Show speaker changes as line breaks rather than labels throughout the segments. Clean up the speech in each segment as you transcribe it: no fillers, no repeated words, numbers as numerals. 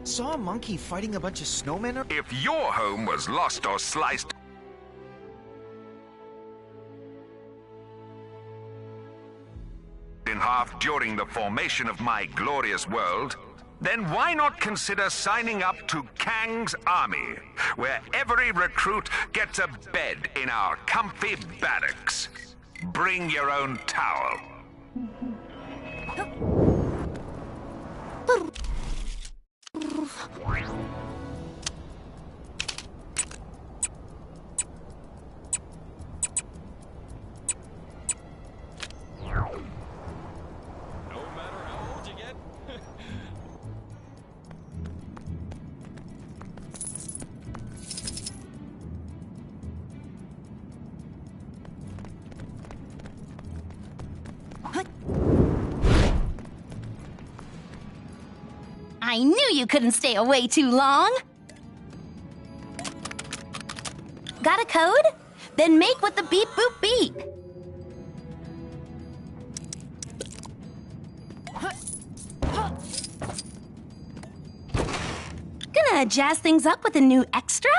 Saw a monkey fighting a bunch of snowmen?
If your home was lost or sliced in half during the formation of my glorious world, then why not consider signing up to Kang's Army, where every recruit gets a bed in our comfy barracks. Bring your own towel.
I knew you couldn't stay away too long! Got a code? Then make with the beep boop beep! Gonna jazz things up with a new extra?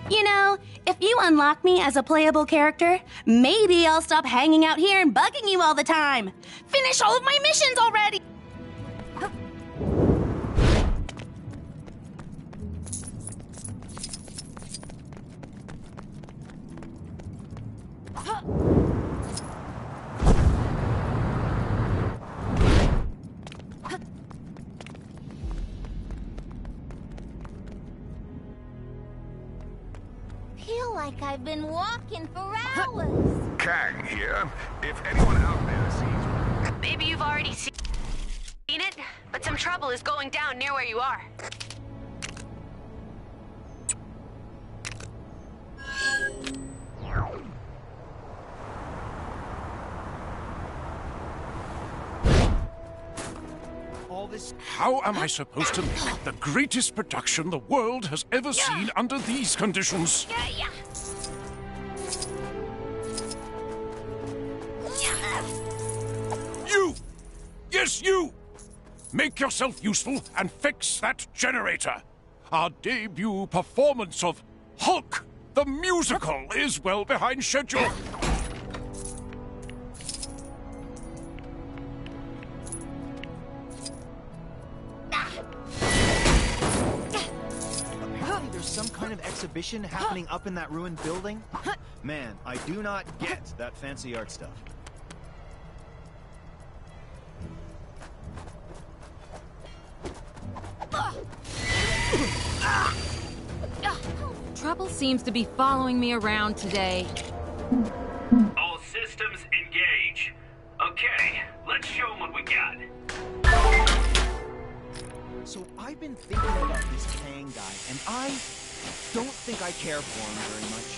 You know, if you unlock me as a playable character, maybe I'll stop hanging out here and bugging you all the time. Finish all of my missions already!
Feel like I've been walking for hours.
Kang here. If anyone out there sees...
Maybe you've already seen it, but some trouble is going down near where you are.
How am I supposed to make the greatest production the world has ever seen under these conditions? You! Yes, you! Make yourself useful and fix that generator. Our debut performance of Hulk, the musical, is well behind schedule.
Apparently there's some kind of exhibition happening up in that ruined building. Man, I do not get that fancy art stuff.
Apple seems to be following me around today.
All systems engage. Okay, let's show them what we got.
So I've been thinking about this Kang guy, and I don't think I care for him very much.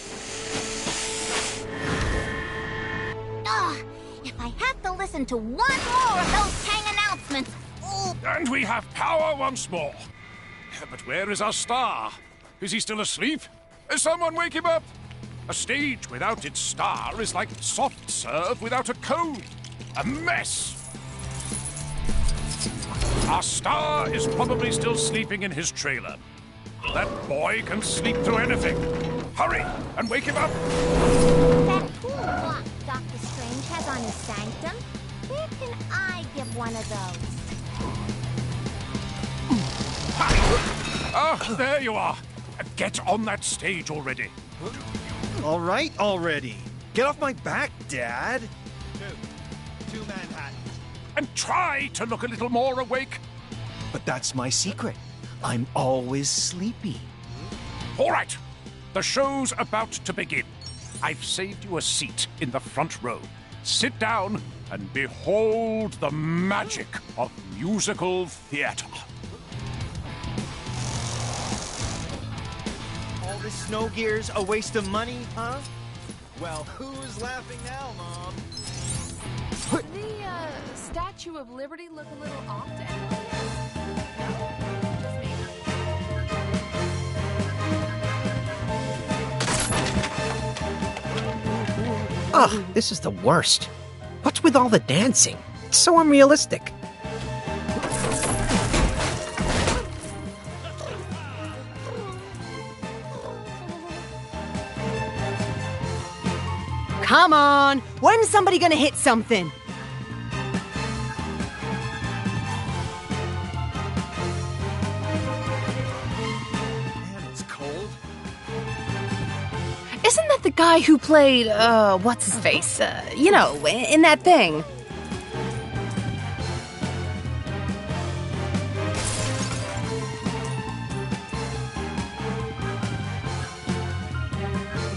Ugh, if I have to listen to one more of those Kang announcements... Ooh.
And we have power once more. But where is our star? Is he still asleep? Someone wake him up! A stage without its star is like soft serve without a code. A mess! Our star is probably still sleeping in his trailer. That boy can sleep through anything. Hurry and wake him up!
That cool watch Dr. Strange has on his sanctum? Where can I get one of those?
Ah, there you are. Get on that stage already.
All right, already. Get off my back, Dad. Two Manhattan.
And try to look a little more awake.
But that's my secret. I'm always sleepy.
All right, the show's about to begin. I've saved you a seat in the front row. Sit down and behold the magic of musical theater.
All this snow gear's a waste of money, huh? Well, who's laughing now, Mom?
The Statue of Liberty look a little off to anybody else? Just me?
Ugh, this is the worst. What's with all the dancing? It's so unrealistic.
Come on! When's somebody gonna hit something?
Man, it's cold.
Isn't that the guy who played, what's his face? You know, in that thing?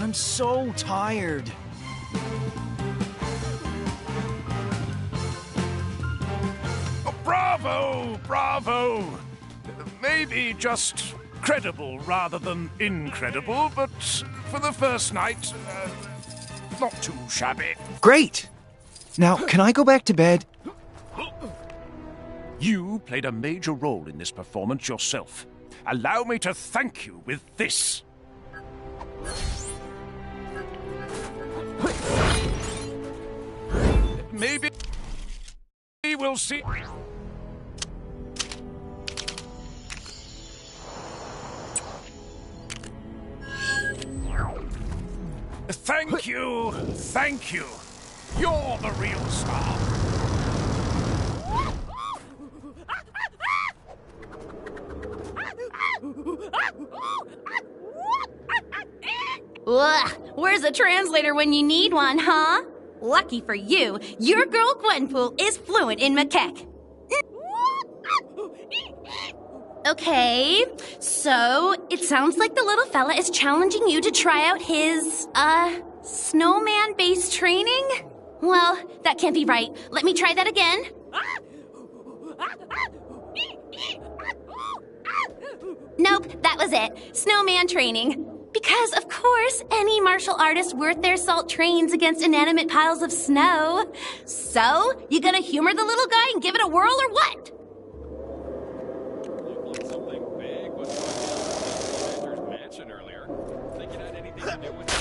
I'm so tired.
Oh, bravo, bravo. Maybe just credible rather than incredible, but for the first night, not too shabby.
Great. Now, can I go back to bed?
You played a major role in this performance yourself. Allow me to thank you with this. Maybe we'll see. Thank you, thank you. You're the real star.
Ugh, where's a translator when you need one, huh? Lucky for you, your girl Gwenpool is fluent in macaque. Okay, so it sounds like the little fella is challenging you to try out his, snowman-based training? Well, that can't be right. Let me try that again. Nope, that was it. Snowman training. Because, of course, any martial artist worth their salt trains against inanimate piles of snow. So, you gonna humor the little guy and give it a whirl or what?
Something big was going on in the mansion earlier. Think it had anything to do with it?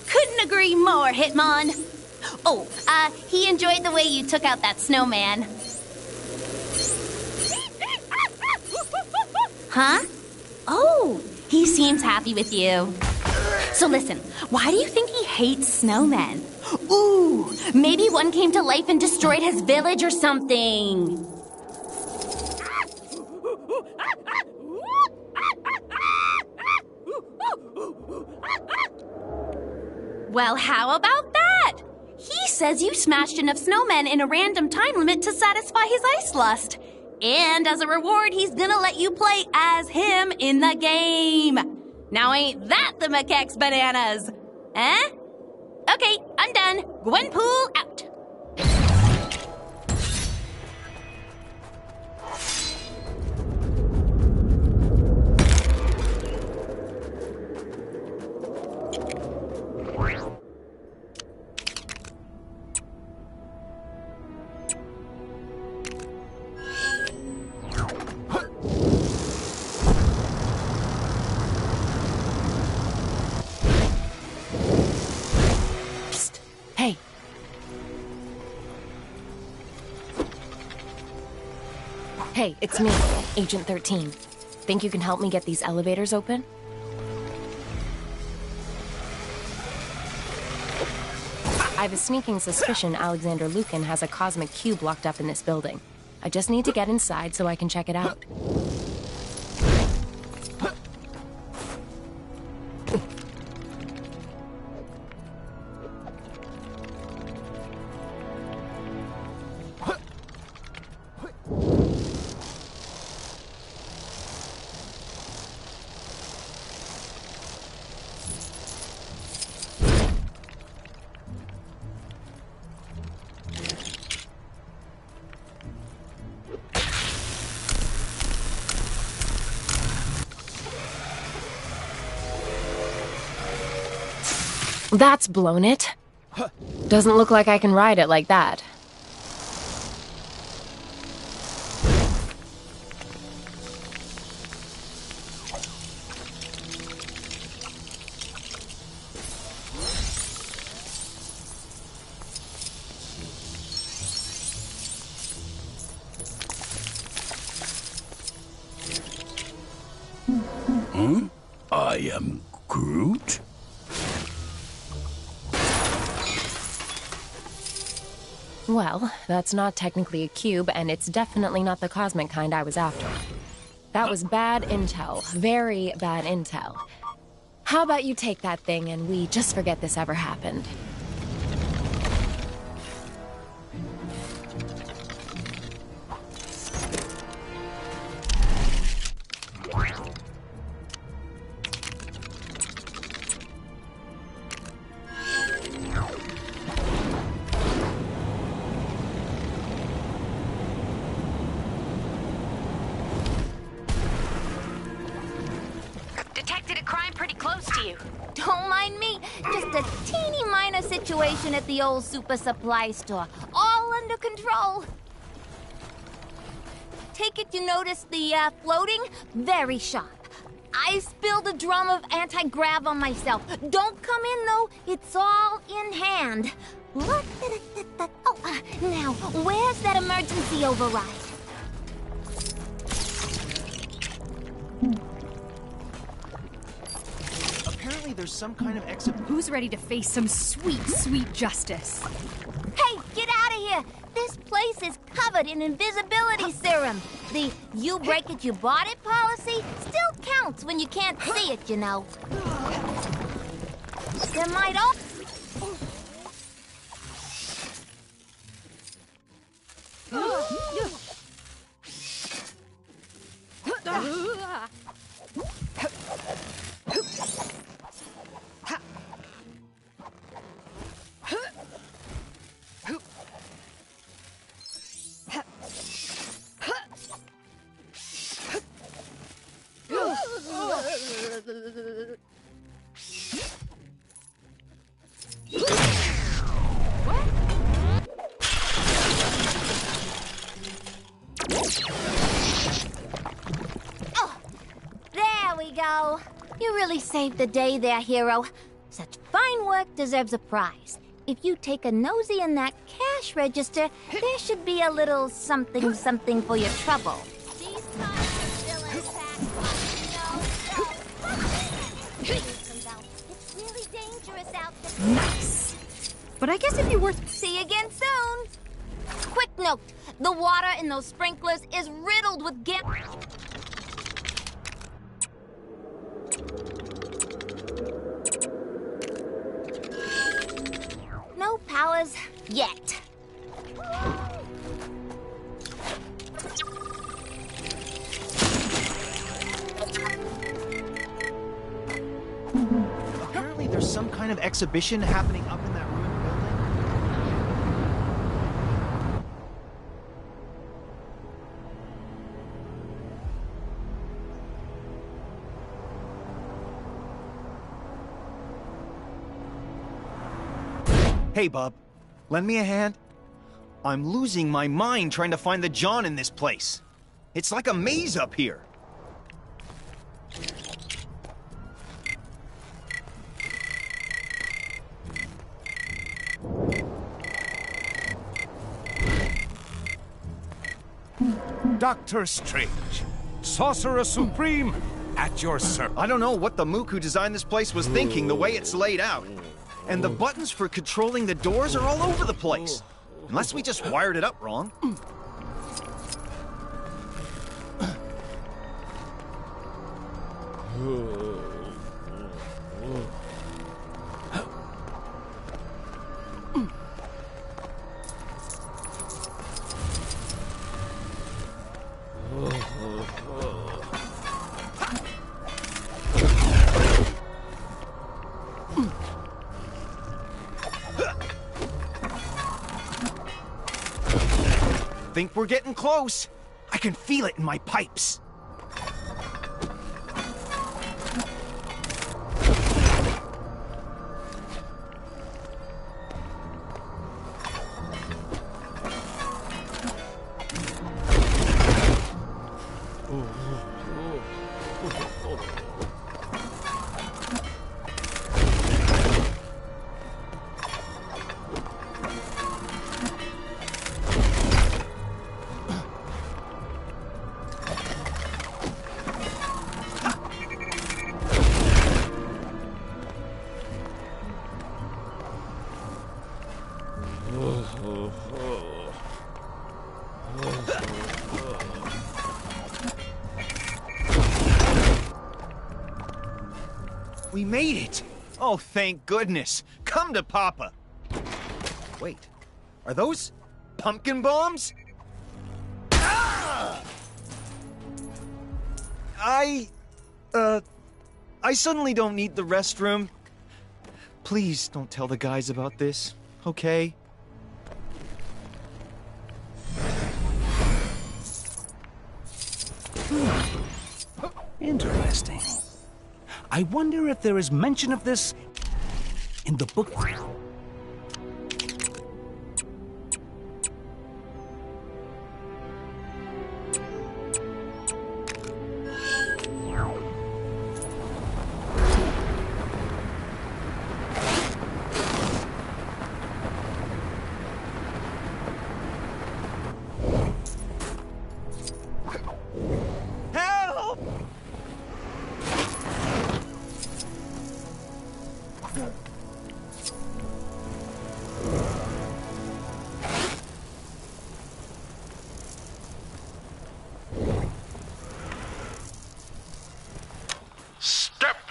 Couldn't agree more, Hitmon. Oh, he enjoyed the way you took out that snowman. Huh? Oh, he seems happy with you. So listen, why do you think he hates snowmen? Ooh, maybe one came to life and destroyed his village or something. Well, how about that? He says you smashed enough snowmen in a random time limit to satisfy his ice lust. And as a reward, he's gonna let you play as him in the game. Now ain't that the macaques bananas? Eh? Okay, I'm done. Gwenpool out.
Hey. Hey, it's me, Agent 13. Think you can help me get these elevators open? I have a sneaking suspicion Alexander Lukin has a cosmic cube locked up in this building. I just need to get inside so I can check it out. That's blown it. Doesn't look like I can ride it like that.
Huh? I am Groot?
Well, that's not technically a cube, and it's definitely not the cosmic kind I was after. That was bad intel. Very bad intel. How about you take that thing and we just forget this ever happened?
Detected a crime pretty close to you.
Don't mind me. Just a teeny minor situation at the old super supply store. All under control. Take it you noticed the floating? Very sharp. I spilled a drum of anti-grav on myself. Don't come in, though. It's all in hand. Now, where's that emergency override?
Apparently there's some kind of exhibit.
Who's ready to face some sweet, sweet justice?
Hey, get out of here! This place is covered in invisibility serum. The you break it, you bought it policy still counts when you can't see it, you know. There might also... Go. You really saved the day there, hero. Such fine work deserves a prize. If you take a nosy in that cash register, there should be a little something something for your trouble. These times are still It's really dangerous out there.
Nice. But I guess if you were...
See you again soon. Quick note, the water in those sprinklers is riddled with No powers yet.
kind of exhibition happening up in that ruined building? Hey, bub. Lend me a hand? I'm losing my mind trying to find the John in this place. It's like a maze up here.
Doctor Strange, Sorcerer Supreme, at your service.
I don't know what the mook who designed this place was thinking, the way it's laid out. And the buttons for controlling the doors are all over the place. Unless we just wired it up wrong. Think we're getting close. I can feel it in my pipes. We made it! Oh, thank goodness. Come to Papa. Wait, are those pumpkin bombs? Ah! I suddenly don't need the restroom. Please don't tell the guys about this, okay?
Interesting. I wonder if there is mention of this in the book.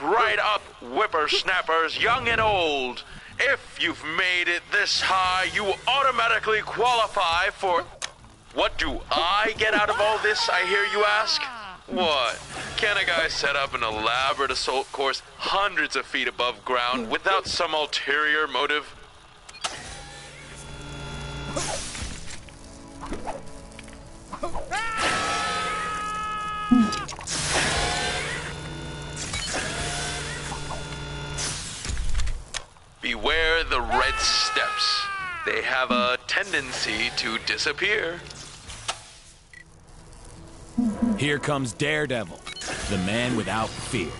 Right up, whippersnappers, young and old. If you've made it this high, you automatically qualify for... What do I get out of all this, I hear you ask? What? Can a guy set up an elaborate assault course hundreds of feet above ground without some ulterior motive? Beware the red steps. They have a tendency to disappear.
Here comes Daredevil, the man without fear.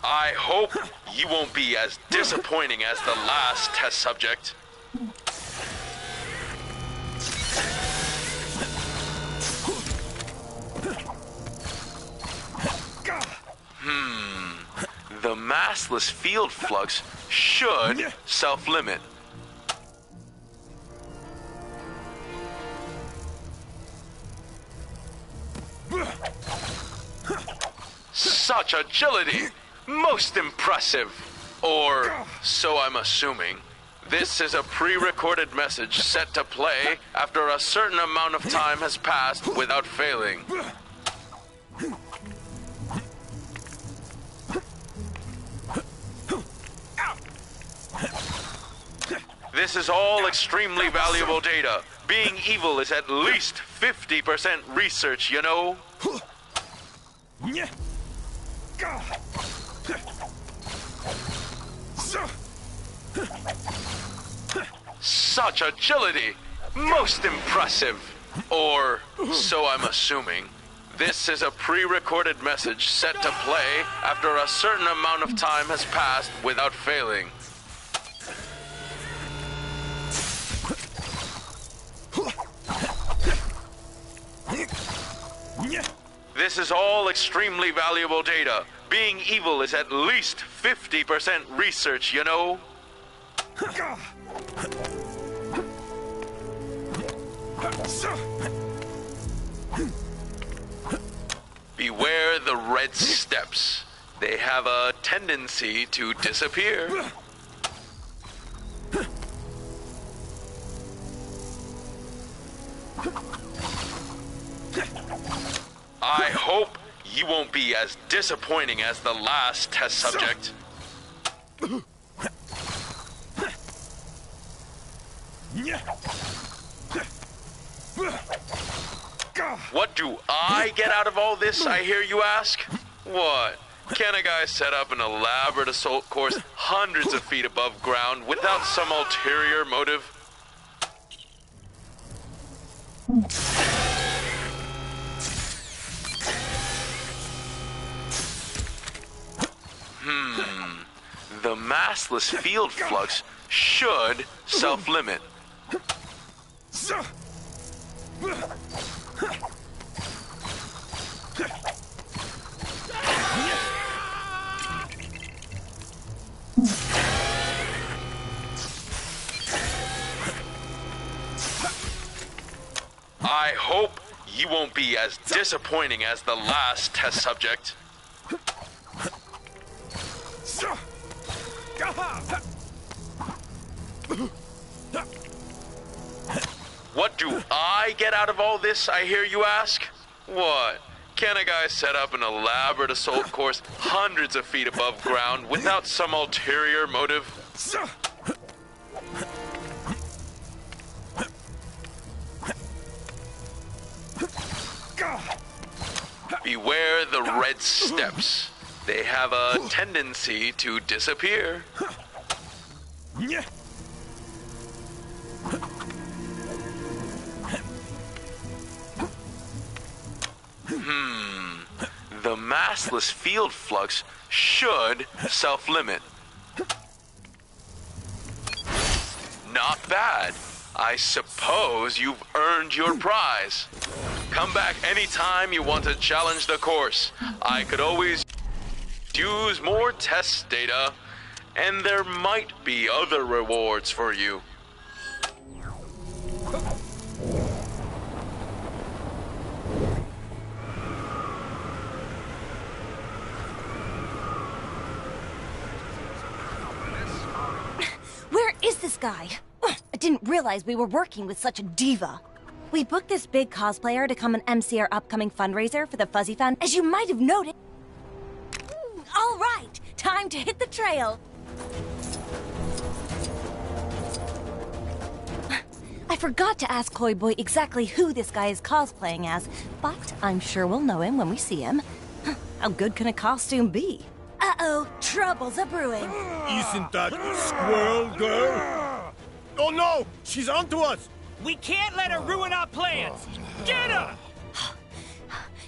I hope you won't be as disappointing as the last test subject. The massless field flux should self-limit. Such agility! Most impressive. Or so I'm assuming. This is a pre-recorded message set to play after a certain amount of time has passed without failing. This is all extremely valuable data. Being evil is at least 50% research, you know? Such agility! Most impressive! Or so I'm assuming. This is a pre-recorded message set to play after a certain amount of time has passed without failing. This is all extremely valuable data. Being evil is at least 50% research, you know? Beware the red steps. They have a tendency to disappear. I hope you won't be as disappointing as the last test subject. What do I get out of all this, I hear you ask? What? Can a guy set up an elaborate assault course hundreds of feet above ground without some ulterior motive? The massless field flux should self-limit. I hope you won't be as disappointing as the last test subject. What do I get out of all this, I hear you ask? What? Can a guy set up an elaborate assault course hundreds of feet above ground without some ulterior motive? Beware the red steps. They have a tendency to disappear. The massless field flux should self-limit. Not bad. I suppose you've earned your prize. Come back anytime you want to challenge the course. I could always use more test data, and there might be other rewards for you.
Where is this guy? I didn't realize we were working with such a diva. We booked this big cosplayer to come and MC our upcoming fundraiser for the Fuzzy Fund, as you might have noted. All right, time to hit the trail. I forgot to ask Koi Boy exactly who this guy is cosplaying as, but I'm sure we'll know him when we see him. How good can a costume be? Uh-oh, trouble's a-brewing.
Isn't that Squirrel Girl? Oh no, she's onto us.
We can't let her ruin our plans. Get her!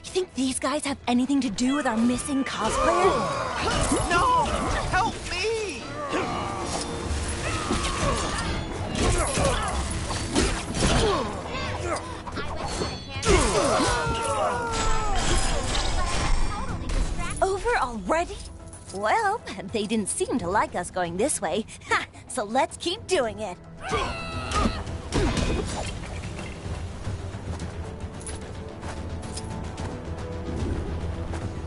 You think these guys have anything to do with our missing cosplayer?
No! Help me!
Over already? Well, they didn't seem to like us going this way. Ha! So let's keep doing it.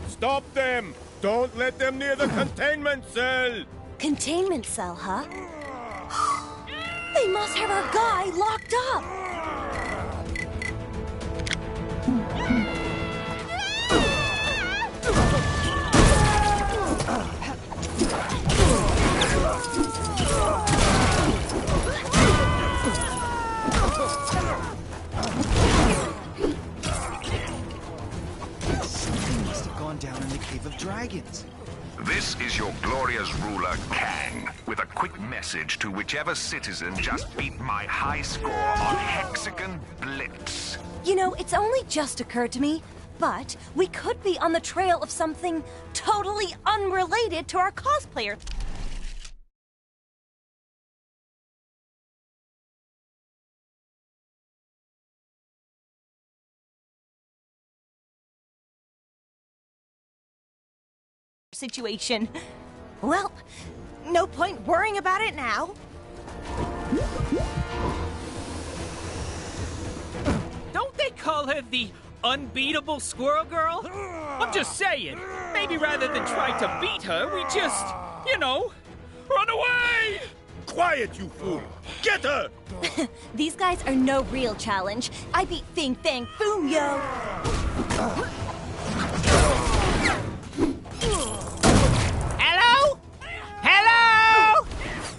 Stop them! Don't let them near the containment cell!
Containment cell, huh? They must have our guy locked up!
Something must have gone down in the Cave of Dragons.
This is your glorious ruler, Kang, with a quick message to whichever citizen just beat my high score on Hexagon Blitz.
You know, it's only just occurred to me, but we could be on the trail of something totally unrelated to our cosplayer. Situation. Well, no point worrying about it now.
Don't they call her the unbeatable Squirrel Girl? I'm just saying, maybe rather than try to beat her, we just, you know, run away!
Quiet, you fool! Get her!
These guys are no real challenge. I beat Fing Fang Foom, yo!
Hello? Hello?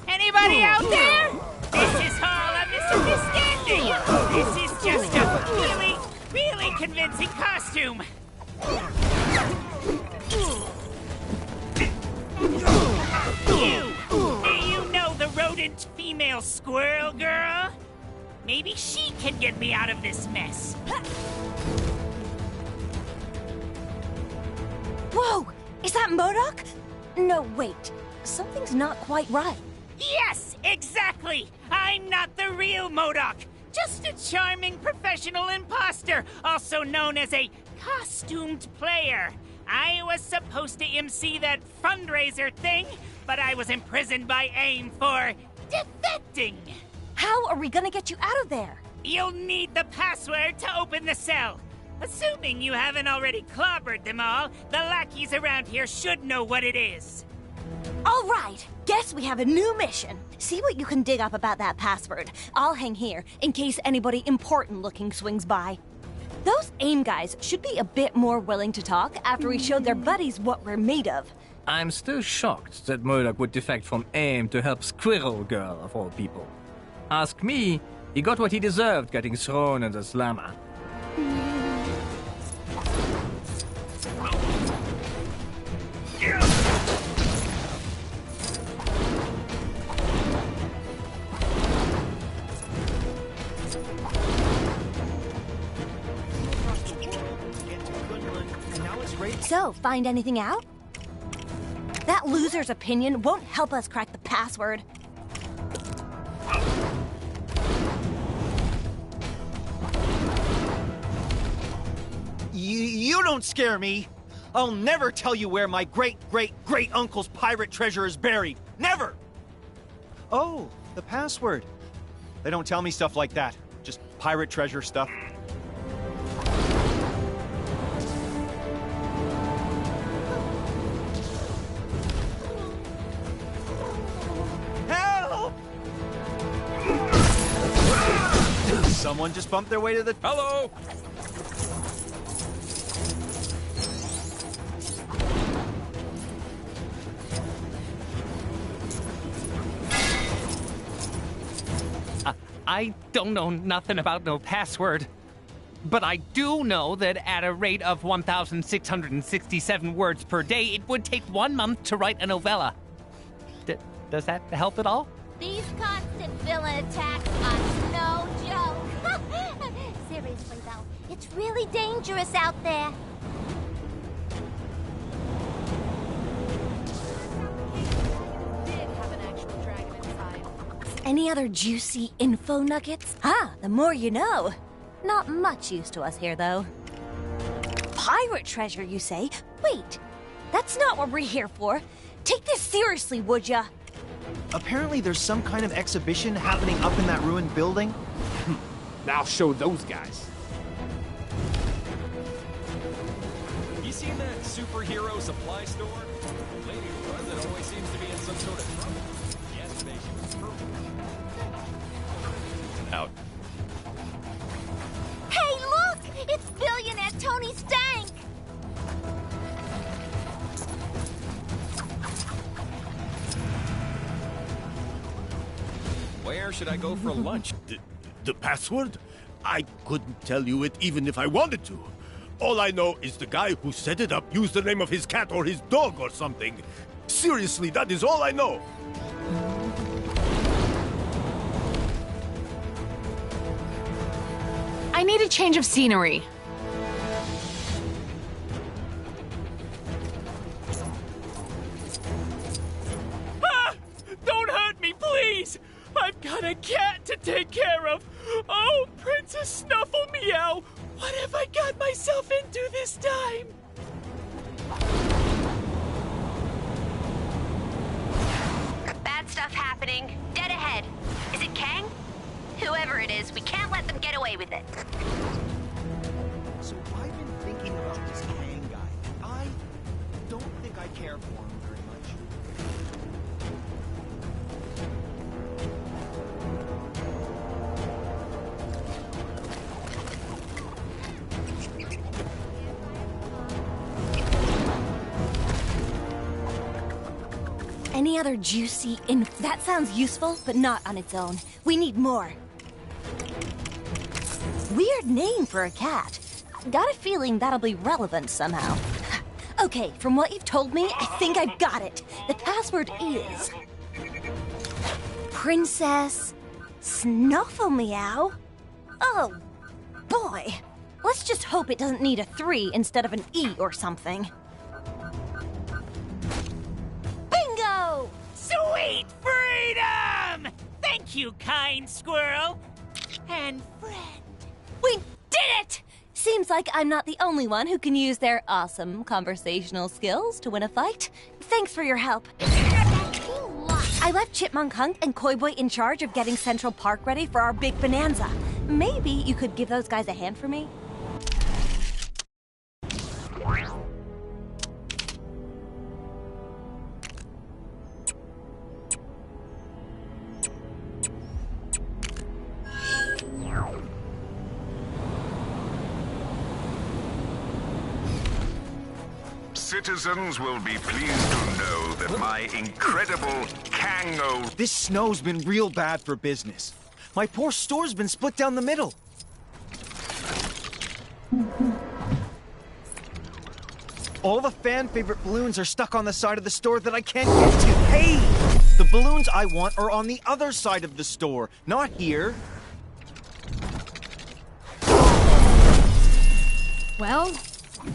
Anybody out there? This is Hall of Misunderstanding. This is just a really, really convincing costume. You know the rodent female squirrel girl? Maybe she can get me out of this mess.
Whoa! Is that MODOK? No, wait. Something's not quite right.
Yes, exactly! I'm not the real MODOK. Just a charming professional imposter, also known as a costumed player. I was supposed to MC that fundraiser thing, but I was imprisoned by AIM for defecting.
How are we gonna get you out of there?
You'll need the password to open the cell. Assuming you haven't already clobbered them all, the lackeys around here should know what it is.
All right, guess we have a new mission. See what you can dig up about that password. I'll hang here in case anybody important looking swings by. Those AIM guys should be a bit more willing to talk after we showed their buddies what we're made of.
I'm still shocked that MODOK would defect from AIM to help Squirrel Girl, of all people. Ask me, he got what he deserved getting thrown in the slammer.
So, find anything out? That loser's opinion won't help us crack the password.
You don't scare me. I'll never tell you where my great-great-great-uncle's pirate treasure is buried. Never! Oh, the password. They don't tell me stuff like that. Just pirate treasure stuff. Help! Someone just bumped their way to the...
Hello!
I don't know nothing about no password. But I do know that at a rate of 1,667 words per day, it would take 1 month to write a novella. Does that help at all?
These constant villain attacks are no joke. Seriously, though, it's really dangerous out there.
Any other juicy info nuggets? Ah, the more you know. Not much use to us here, though. Pirate treasure, you say? Wait, that's not what we're here for. Take this seriously, would ya?
Apparently there's some kind of exhibition happening up in that ruined building.
I'll show those guys. You seen that superhero supply store? The lady who runs it always seems to be in some sort of trouble. Yesterday she was perfect. Out.
Hey, look! It's billionaire Tony Stank!
Where should I go for lunch?
The password? I couldn't tell you it even if I wanted to. All I know is the guy who set it up used the name of his cat or his dog or something. Seriously, that is all I know.
I need a change of scenery.
Ah! Don't hurt me, please! I've got a cat to take care of. Oh, Princess Snuffle Meow! What have I got myself into this time?
Bad stuff happening. Dead ahead. Is it Kang? Whoever it is, we can't let them get away with it.
So I've been thinking about this Kang guy. I don't think I care for him very much.
Any other juicy that sounds useful, but not on its own. We need more. Weird name for a cat. Got a feeling that'll be relevant somehow. Okay, from what you've told me, I think I've got it. The password is... Princess Snuffle Meow? Oh, boy. Let's just hope it doesn't need a 3 instead of an E or something. Bingo!
Sweet freedom! Thank you, kind squirrel. And friend.
We did it! Seems like I'm not the only one who can use their awesome conversational skills to win a fight. Thanks for your help. I left Chipmunk Hunk and Koi Boy in charge of getting Central Park ready for our big bonanza. Maybe you could give those guys a hand for me?
Citizens will be pleased to know that my incredible Kang-O...
This snow's been real bad for business. My poor store's been split down the middle. All the fan-favorite balloons are stuck on the side of the store that I can't get to. Hey! The balloons I want are on the other side of the store, not here.
Well,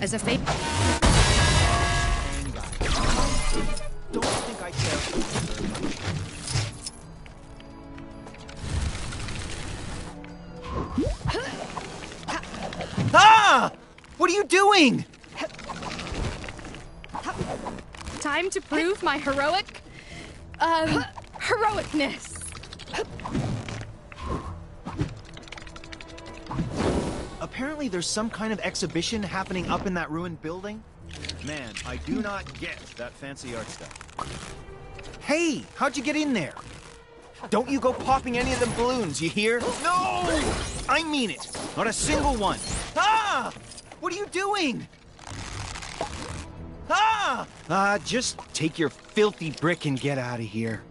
as a favor...
Don't think I care for you very much. Ah! What are you doing?
Time to prove my heroicness.
Apparently there's some kind of exhibition happening up in that ruined building. Man, I do not get that fancy art stuff. Hey, how'd you get in there? Don't you go popping any of them balloons, you hear? No! I mean it. Not a single one. Ah! What are you doing? Ah! Just take your filthy brick and get out of here.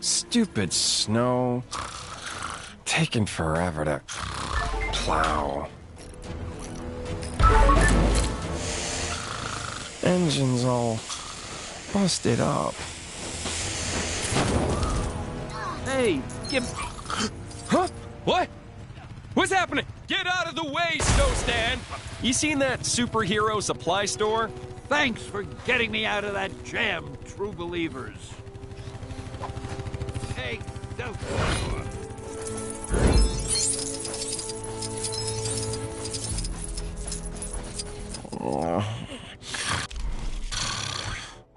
Stupid snow. Taking forever to plow. Engine's all busted up.
Hey, Huh? What? What's happening? Get out of the way, Snowstan! You seen that superhero supply store?
Thanks for getting me out of that jam, true believers. Hey, don't...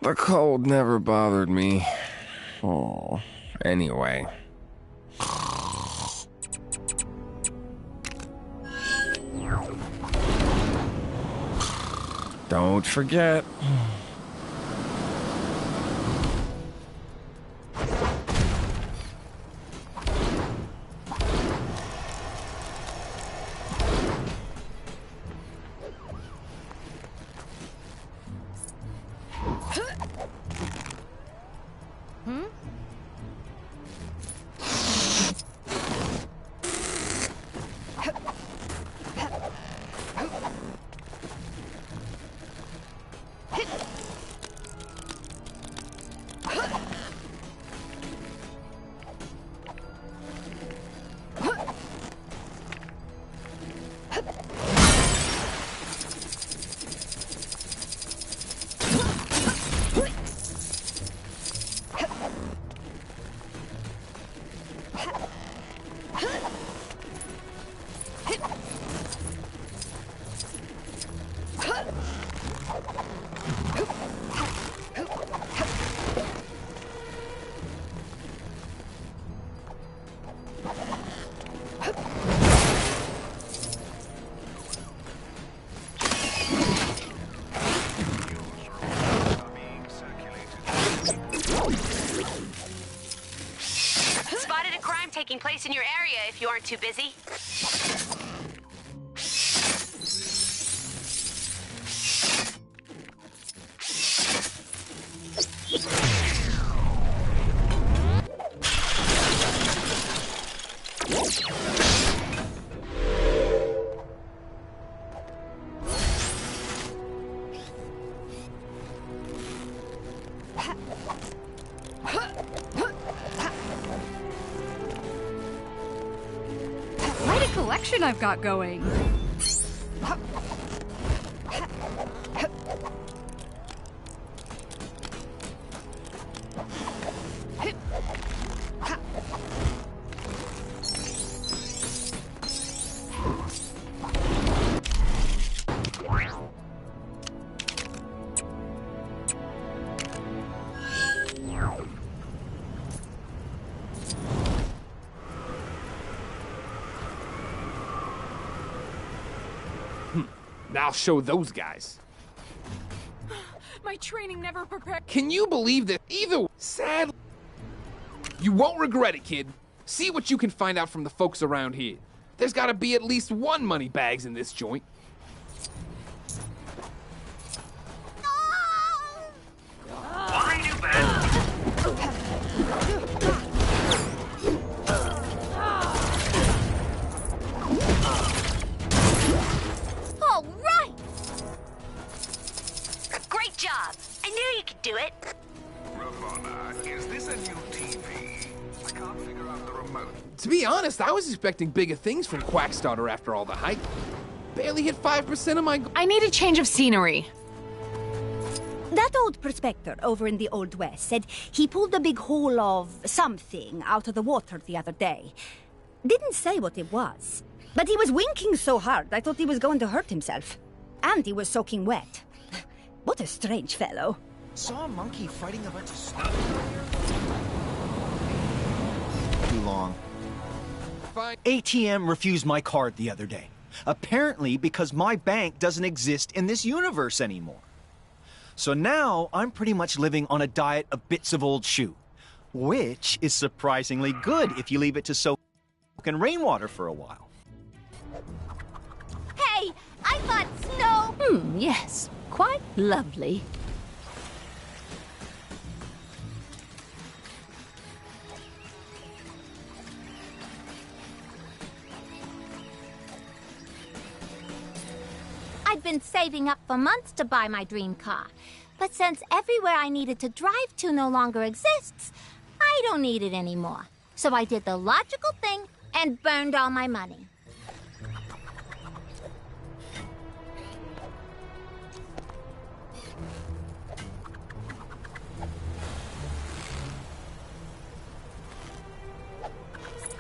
The cold never bothered me. Oh, anyway. Don't forget.
taking place in your area if you aren't too busy.
Quite a collection I've got going.
I'll show those guys.
My training never prepared.
Can you believe that either sad? You won't regret it, kid. See what you can find out from the folks around here. There's gotta be at least one money bags in this joint.
Behind you, Ben!
All right!
Great job! I knew you could do it.
Ramona, is this a new TV? I can't figure out the remote.
To be honest, I was expecting bigger things from Quackstarter after all the hype. Barely hit 5% of my.
I need a change of scenery.
That old prospector over in the Old West said he pulled a big hole of something out of the water the other day. Didn't say what it was, but he was winking so hard I thought he was going to hurt himself. And he was soaking wet. What a strange fellow.
Saw a monkey fighting a bunch of snow. Too long. ATM refused my card the other day. Apparently because my bank doesn't exist in this universe anymore. So now I'm pretty much living on a diet of bits of old shoe, which is surprisingly good if you leave it to soak in rainwater for a while.
Hey, I thought snow...
Yes. Quite lovely.
I'd been saving up for months to buy my dream car. But since everywhere I needed to drive to no longer exists, I don't need it anymore. So I did the logical thing and burned all my money.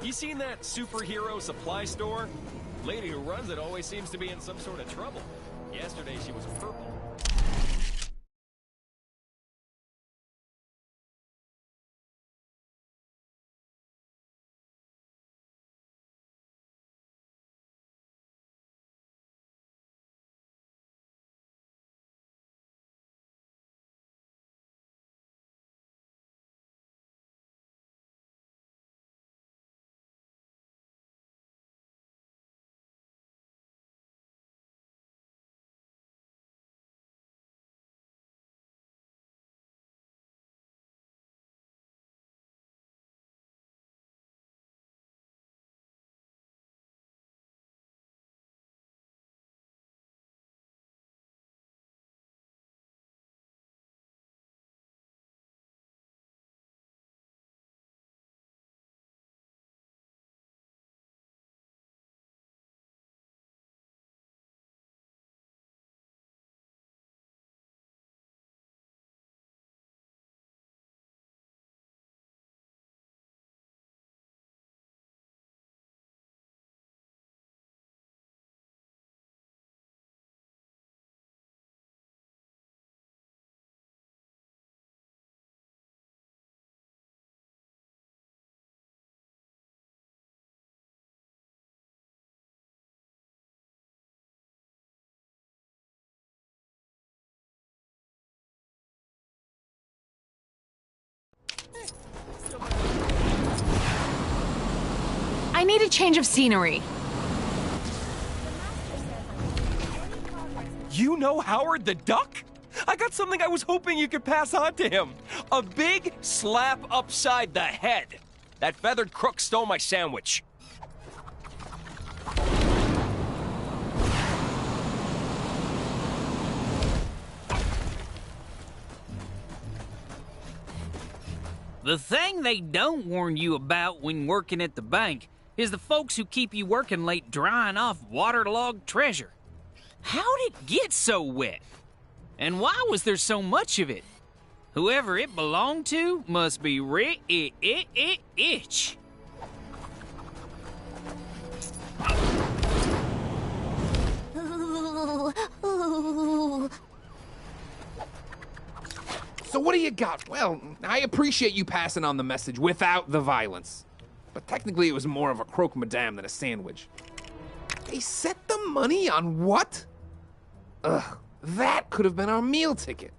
You seen that superhero supply store? Lady who runs it always seems to be in some sort of trouble. Yesterday she was purple.
I need a change of scenery.
You know Howard the Duck? I got something I was hoping you could pass on to him. A big slap upside the head. That feathered crook stole my sandwich.
The thing they don't warn you about when working at the bank is the folks who keep you working late drying off waterlogged treasure. How'd it get so wet? And why was there so much of it? Whoever it belonged to must be rich.
So what do you got? Well, I appreciate you passing on the message without the violence. But technically it was more of a croque madame than a sandwich. They set the money on what? Ugh, that could have been our meal ticket.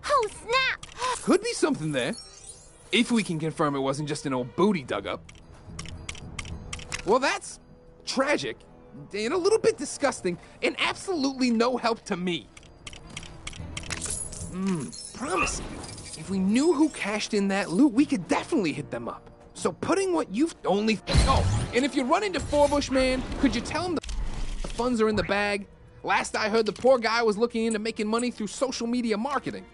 Oh, snap!
Could be something there. If we can confirm it wasn't just an old booty dug up. Well, that's tragic, and a little bit disgusting, and absolutely no help to me. Promise you, if we knew who cashed in that loot, we could definitely hit them up. So putting what you've only... Oh, and if you run into Forbush Man, could you tell him the funds are in the bag? Last I heard, the poor guy was looking into making money through social media marketing.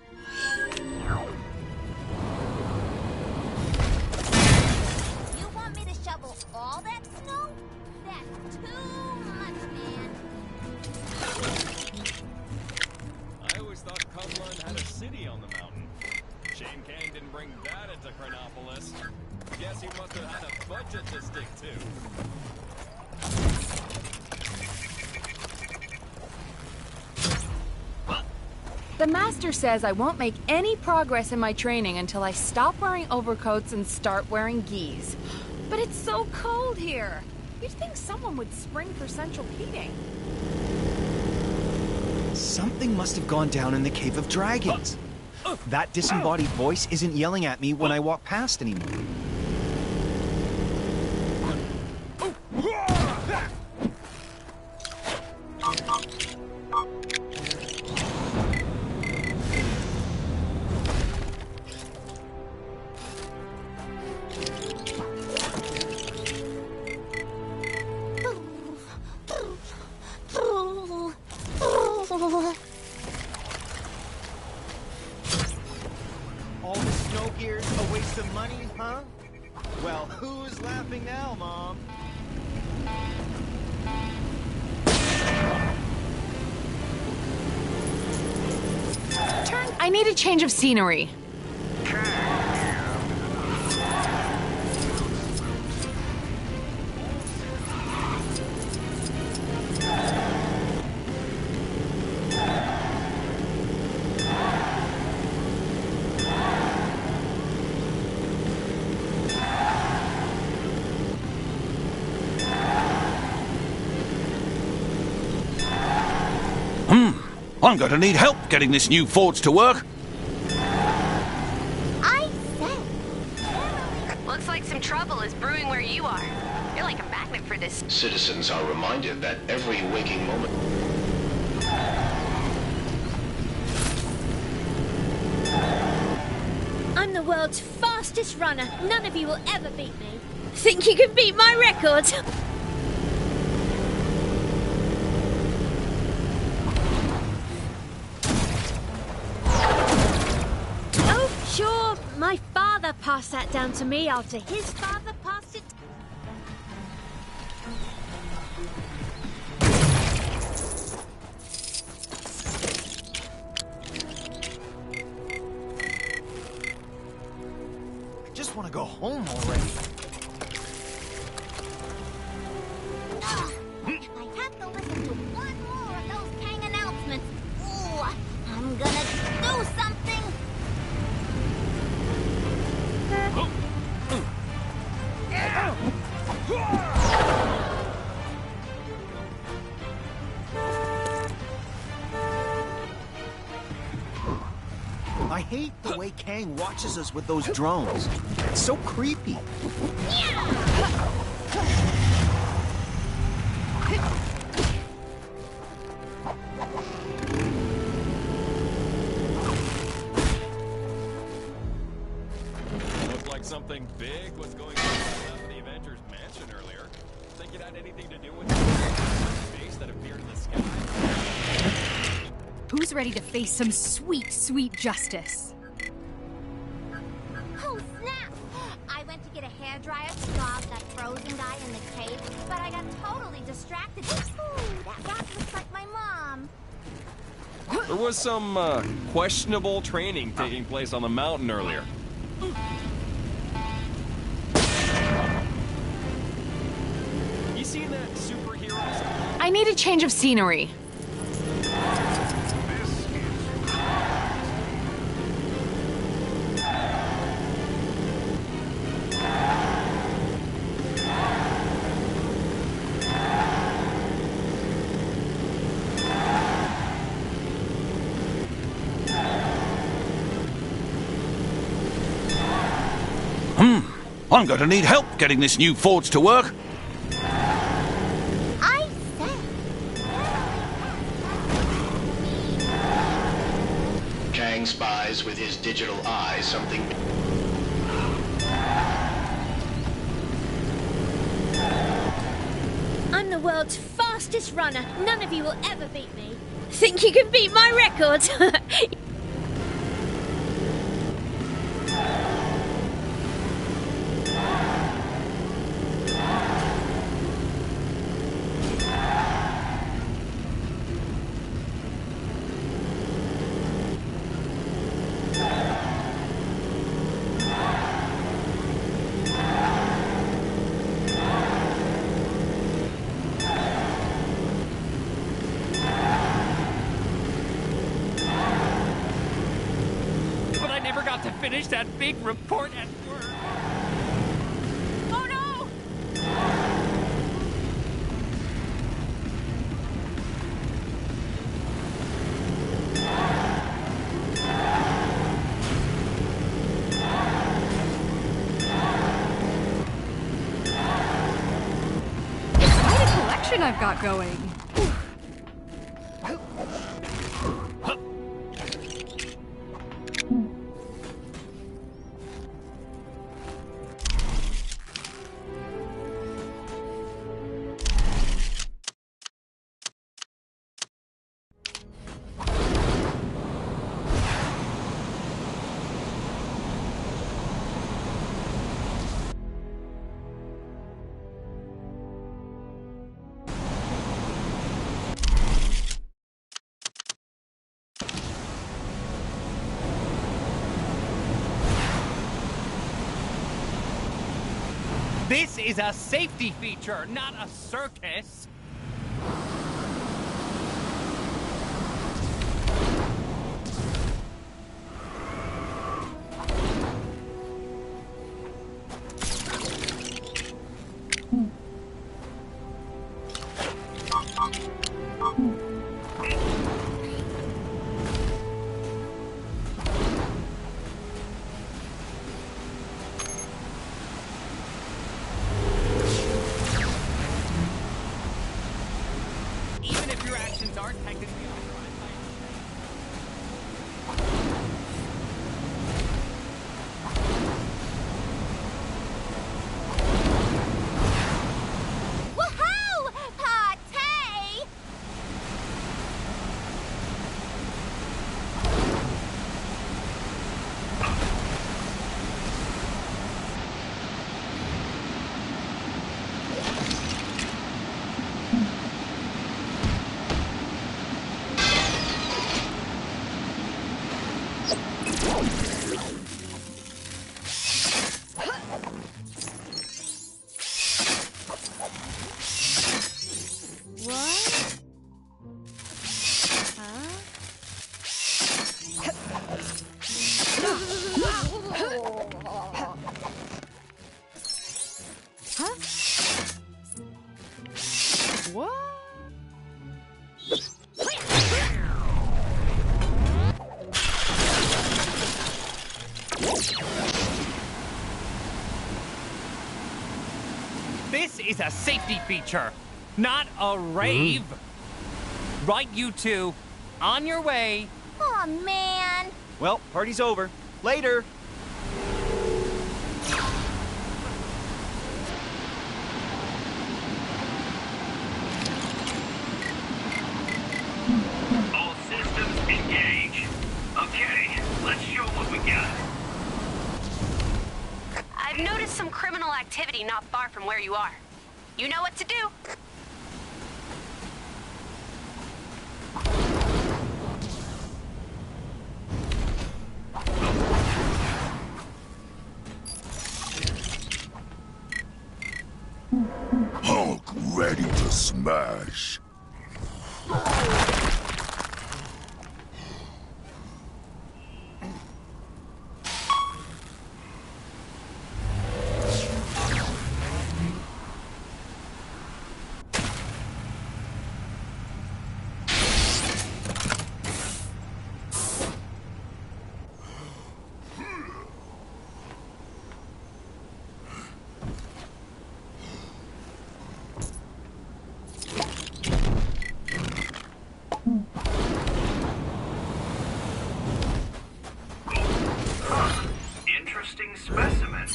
You want me to shovel all that snow? That's too much, man.
I always thought Cumberland had a city on the mountain. Shane Kang didn't bring that into Chronopolis. Guess he must have had a budget to stick to.
The master says I won't make any progress in my training until I stop wearing overcoats and start wearing gis. But it's so cold here. You'd think someone would spring for central heating.
Something must have gone down in the Cave of Dragons. That disembodied voice isn't yelling at me when I walk past anymore. All the snow gear's a waste of money, huh? Well, who's laughing now, Mom?
I need a change of scenery.
I'm going to need help getting this new forge to work.
Looks like some trouble is brewing where you are. You're like a magnet for this.
Citizens are reminded that every waking moment...
I'm the world's fastest runner. None of you will ever beat me. Think you can beat my record? Sure, my father passed that down to me after his father passed it.
I just want to go home already.
I have to listen to one more of those Kang announcements. Ooh, I'm gonna do something.
I hate the way Kang watches us with those drones. It's so creepy.
Yeah!
Looked like something big was going on in the Avengers Mansion earlier. Think it had anything to do with the face that appeared in the sky?
Who's ready to face some sweet, sweet justice?
Oh, snap! I went to get a hairdryer to draw out that frozen guy in the cave, but I got totally distracted. Ooh, that rock looks like my mom.
There was some questionable training taking place on the mountain earlier. You seen that superhero?
I need a change of scenery.
I'm going to need help getting this new forge to work.
I said.
Kang spies with his digital eye something.
I'm the world's fastest runner. None of you will ever beat me. Think you can beat my record?
But I never got to finish that big report at work. Oh no!
Quite a collection I've got going.
This is a safety feature, not a circus. Even if your actions aren't technically authorized by
Woohoo! Party! What?
Huh? What?
This is a safety feature. not a rave. Right, you two. On your way.
Aw, man.
Well, party's over. Later.
All systems engage. Okay, let's show what we got.
I've noticed some criminal activity not far from where you are. You know what to do.
Hulk ready to smash.
Interesting specimen.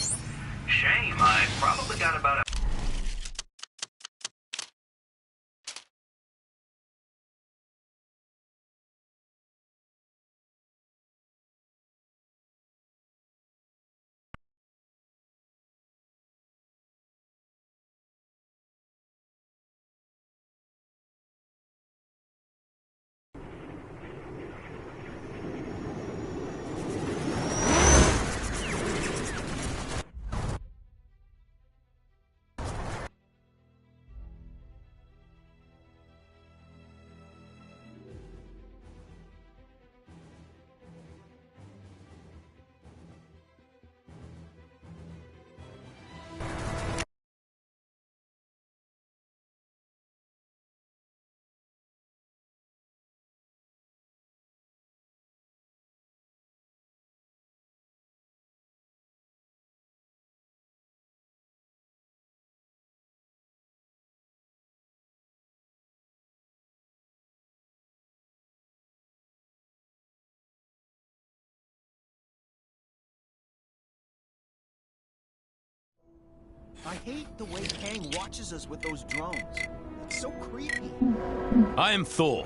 Shame, I probably got about a...
I hate the way Kang watches us with those drones. It's so creepy.
I am Thor.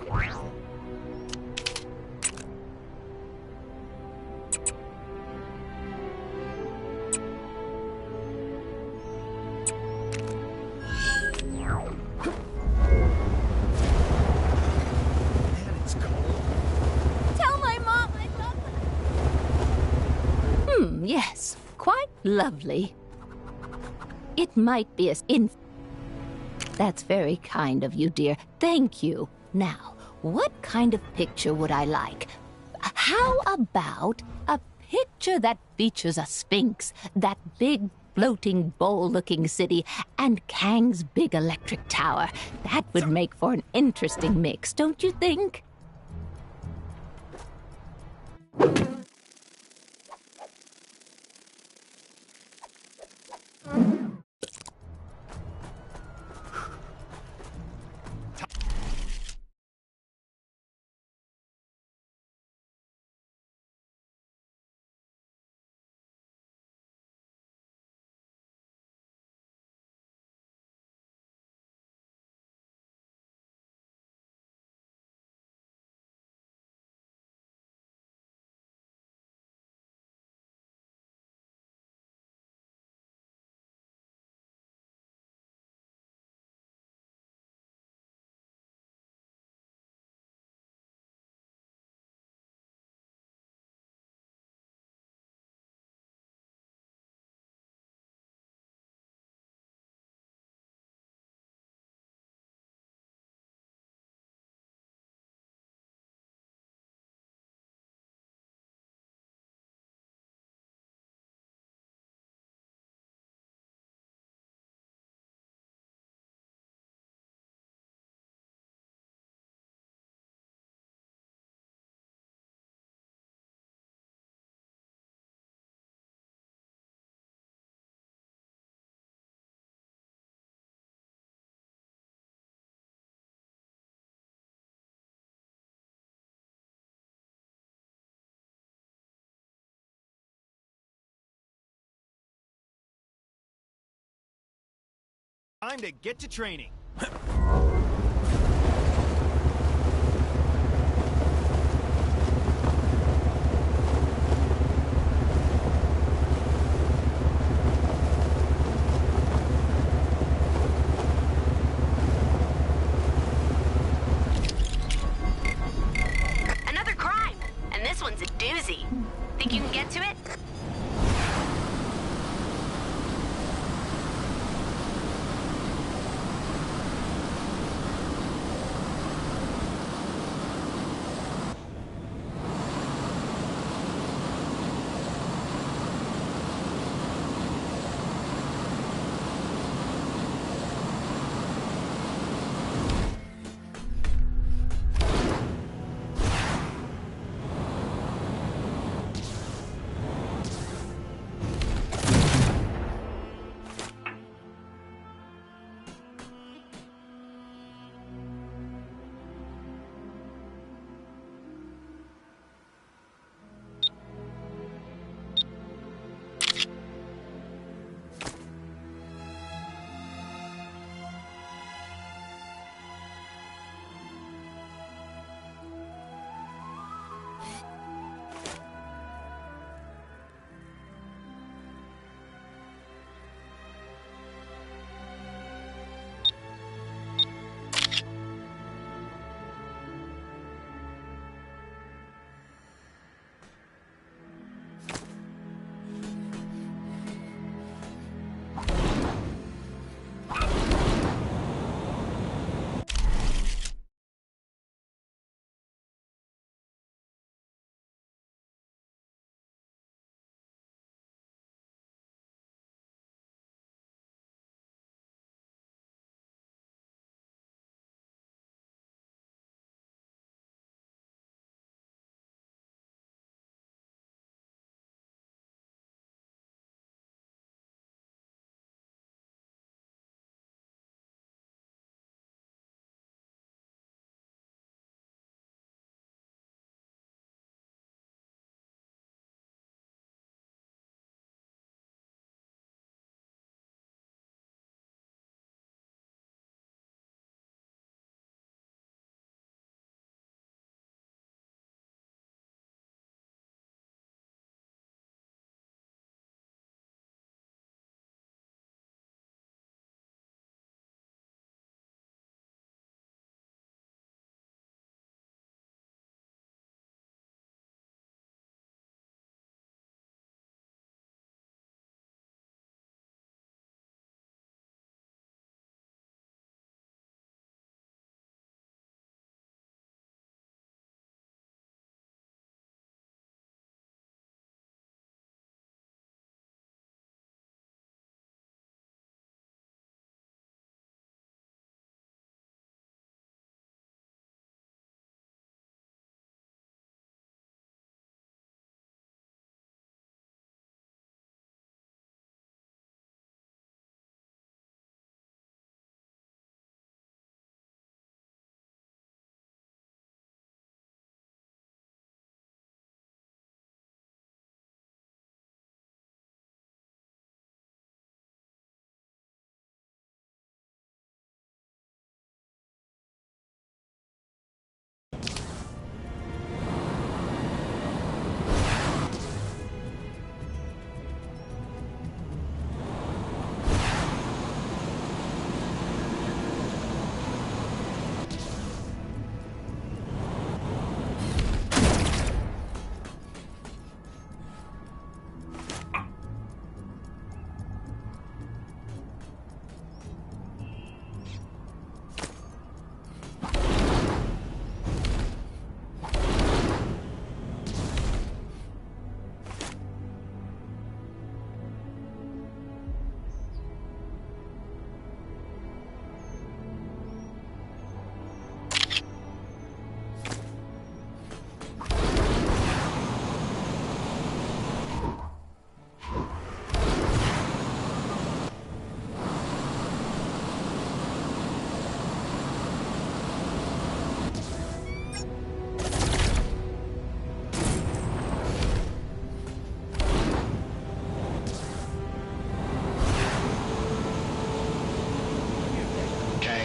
Tell my mom I love her.
Yes, quite lovely. It might be That's very kind of you, dear. Thank you. Now, what kind of picture would I like? How about a picture that features a sphinx, that big floating bowl-looking city, and Kang's big electric tower? That would make for an interesting mix, don't you think?
time to get to training.
Another crime, and this one's a doozy. Think you can get to it?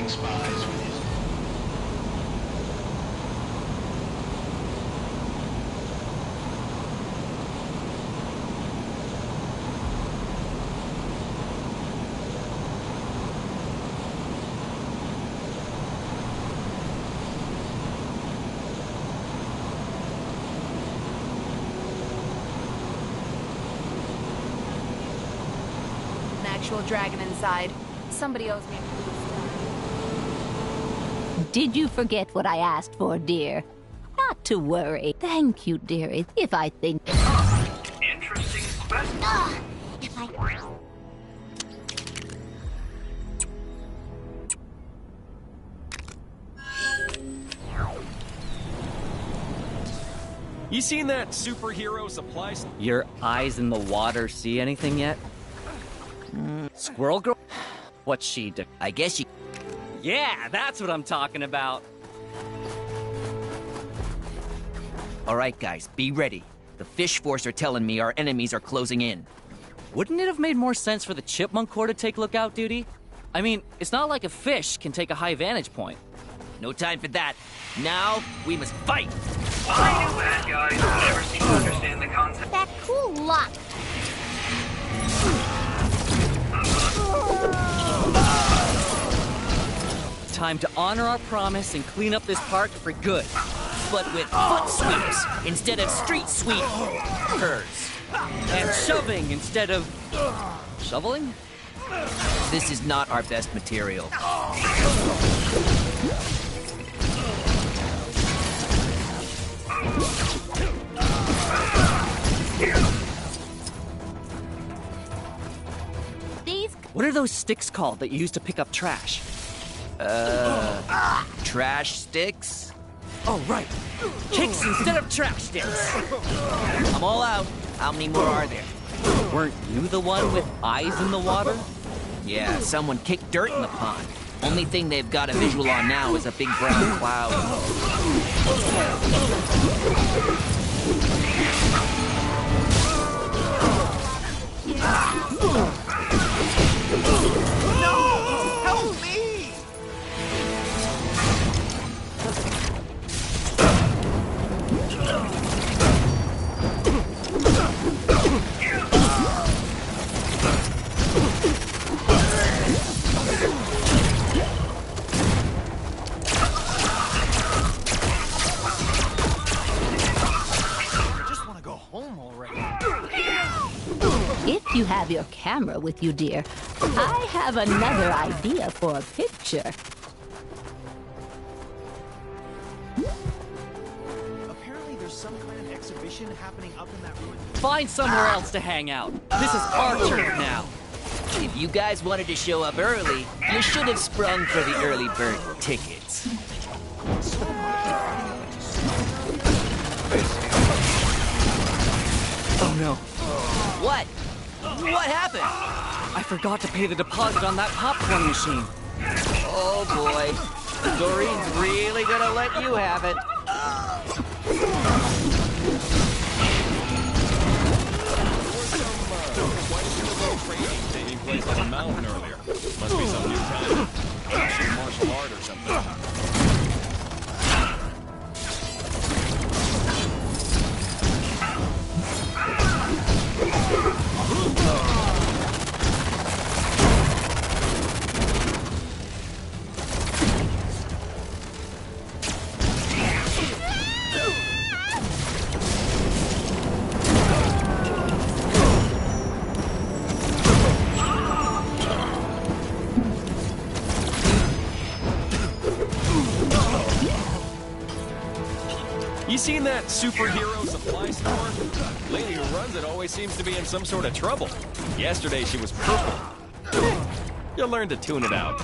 Kang spies with his...
An actual dragon inside. Somebody owes me.
Did you forget what I asked for, dear? Not to worry. Thank you, dearie. If I think...
Interesting specimen.
If I...
You seen that superhero supply?
Your eyes in the water see anything yet? Squirrel girl? What's she do? I guess you... Yeah, that's what I'm talking about.
All right, guys, be ready. The Fish Force are telling me our enemies are closing in.
Wouldn't it have made more sense for the Chipmunk Corps to take lookout duty? I mean, it's not like a fish can take a high vantage point.
No time for that. Now, we must fight!
I knew bad guys never seem to understand the concept.
That cool lock.
Time to honor our promise and clean up this park for good.
But with foot sweeps instead of street sweep purrs.
And shoving instead of... shoveling?
This is not our best material.
What are those sticks called that you use to pick up trash?
Trash sticks?
Oh, right. Kicks instead of trash sticks.
I'm all out. How many more are there?
Weren't you the one with eyes in the water?
Yeah, someone kicked dirt in the pond. Only thing they've got a visual on now is a big brown cloud.
No! Help me!
If you have your camera with you, dear, I have another idea for a picture.
Apparently there's some kind of exhibition happening up in that ruin.
Find somewhere else to hang out. This is our turn now.
If you guys wanted to show up early, you should have sprung for the early bird tickets.
Oh no.
What? What happened?
I forgot to pay the deposit on that popcorn machine.
Oh boy. Doreen's really gonna let you have it.
Taking place on a mountain earlier. Must be some new kind. Ancient martial art or something. You seen that superhero supply store? Lady who runs it always seems to be in some sort of trouble. Yesterday she was purple. You'll learn to tune it out.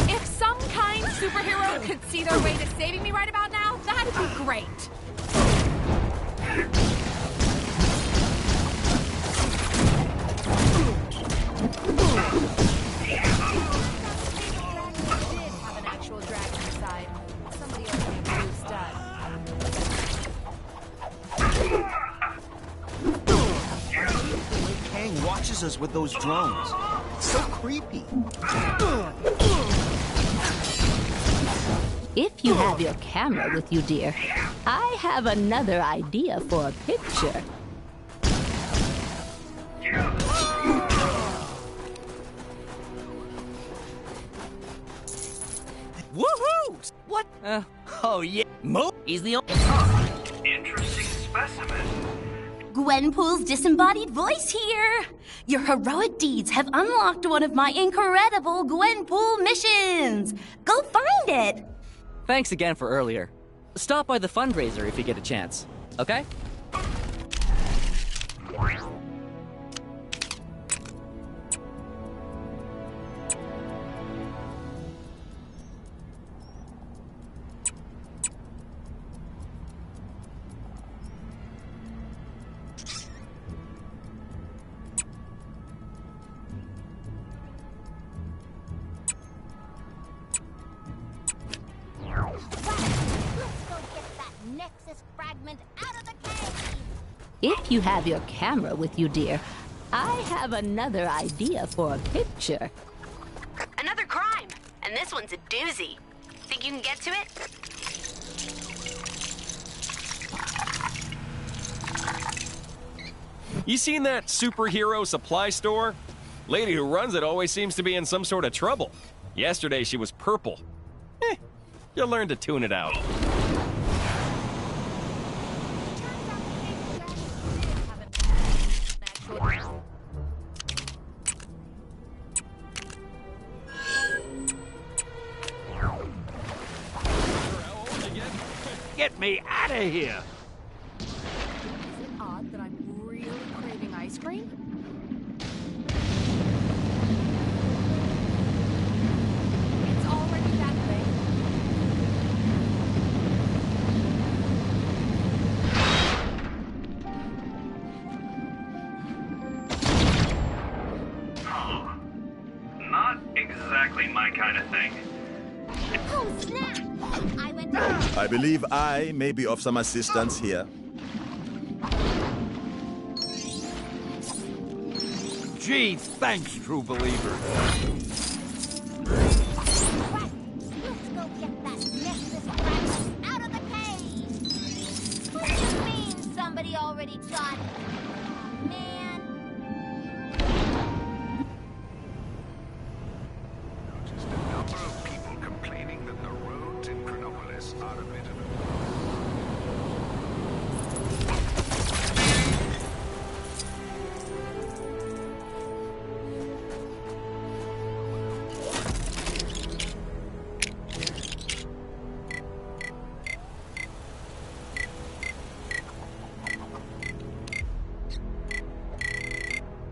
If some kind superhero could see their way to saving me right about now, that'd be great. Have an actual dragon inside. Somebody owes me a blue stud.
The way Kang watches us with those drones. It's so creepy.
If you have your camera with you, dear, I have another idea for a picture.
Woohoo! What? Oh yeah, Mo. He's the only.
Interesting specimen.
Gwenpool's disembodied voice here. Your heroic deeds have unlocked one of my incredible Gwenpool missions. Go find it.
Thanks again for earlier. Stop by the fundraiser if you get a chance, okay?
If you have your camera with you, dear, I have another idea for a picture.
Another crime, and this one's a doozy. Think you can get to it?
You seen that superhero supply store? Lady who runs it always seems to be in some sort of trouble. Yesterday she was purple. You'll learn to tune it out.
Get me out of here!
Is it odd that I'm really craving ice cream? It's already that late.
Oh, not exactly my kind of thing.
Oh, snap!
I believe I may be of some assistance here.
Gee, thanks, true believer.
Let's go get that Nexus fragment out of the cave! What do you mean somebody already got it? Man.
Noticed a number of people complaining that the roads in Chronopolis are a bit of a...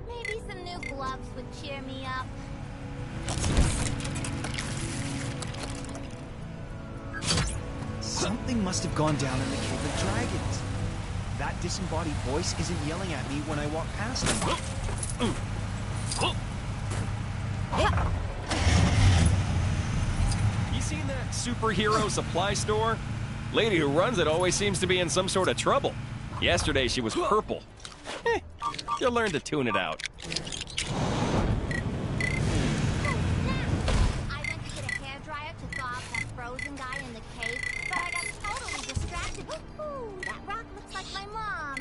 Maybe some new gloves would cheer me up.
Something must have gone down in the Cave of Dragons. That disembodied voice isn't yelling at me when I walk past him.
You seen that superhero supply store? Lady who runs it always seems to be in some sort of trouble. Yesterday she was purple. You'll learn to tune it out.
I went to get a hairdryer to thaw out that frozen guy in the cave, but I got totally distracted. Ooh, that rock looks like my mom.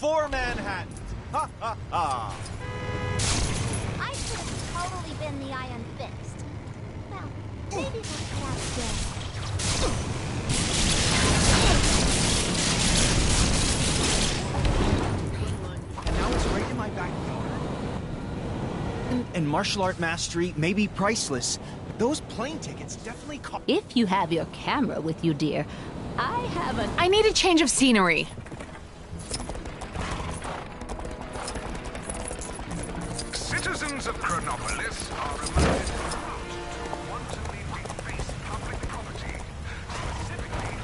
Four Manhattans. Ha ha ha.
I should have totally been the Iron Fist. Well, maybe we'll try again.
And now it's right in my backyard. And martial art mastery may be priceless, but those plane tickets definitely cost.
If you have your camera with you, dear, I have a...
I need a change of scenery.
Citizens of Chronopolis are reminded not to wantonly deface public property, specifically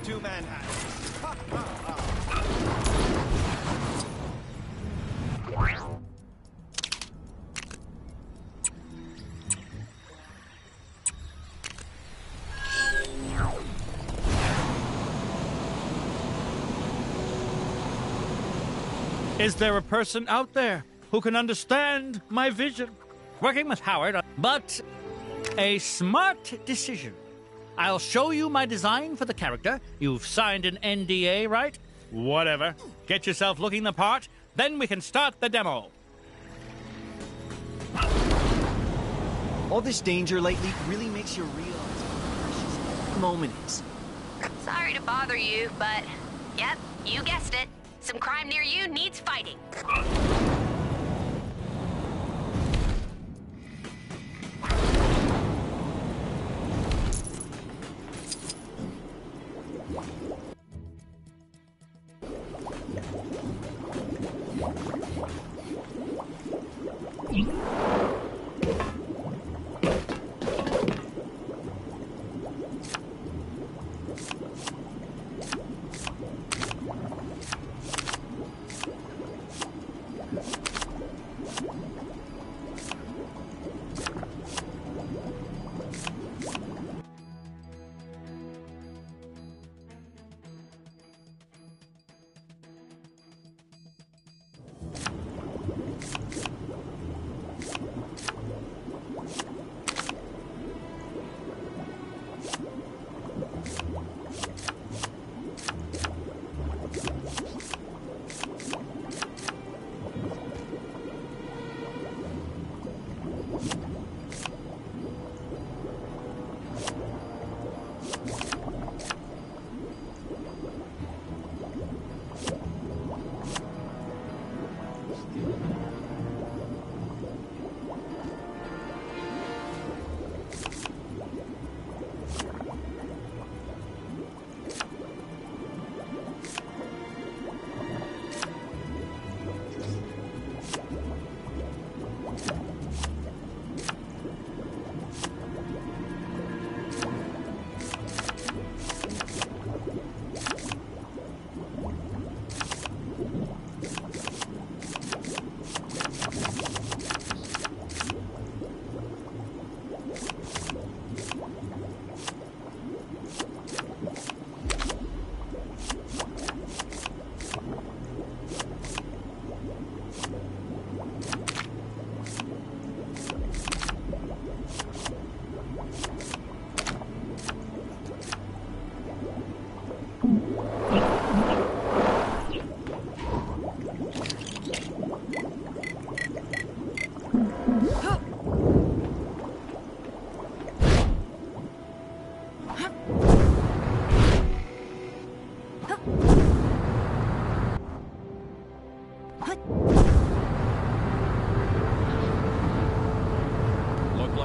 Two Manhattans. Ha ha ha.
Is there a person out there who can understand my vision? Working with Howard, but a smart decision. I'll show you my design for the character. You've signed an NDA, right? Whatever. Get yourself looking the part, then we can start the demo.
All this danger lately really makes you realize how precious every moment is.
Sorry to bother you, but yep, you guessed it. Some crime near you needs fighting.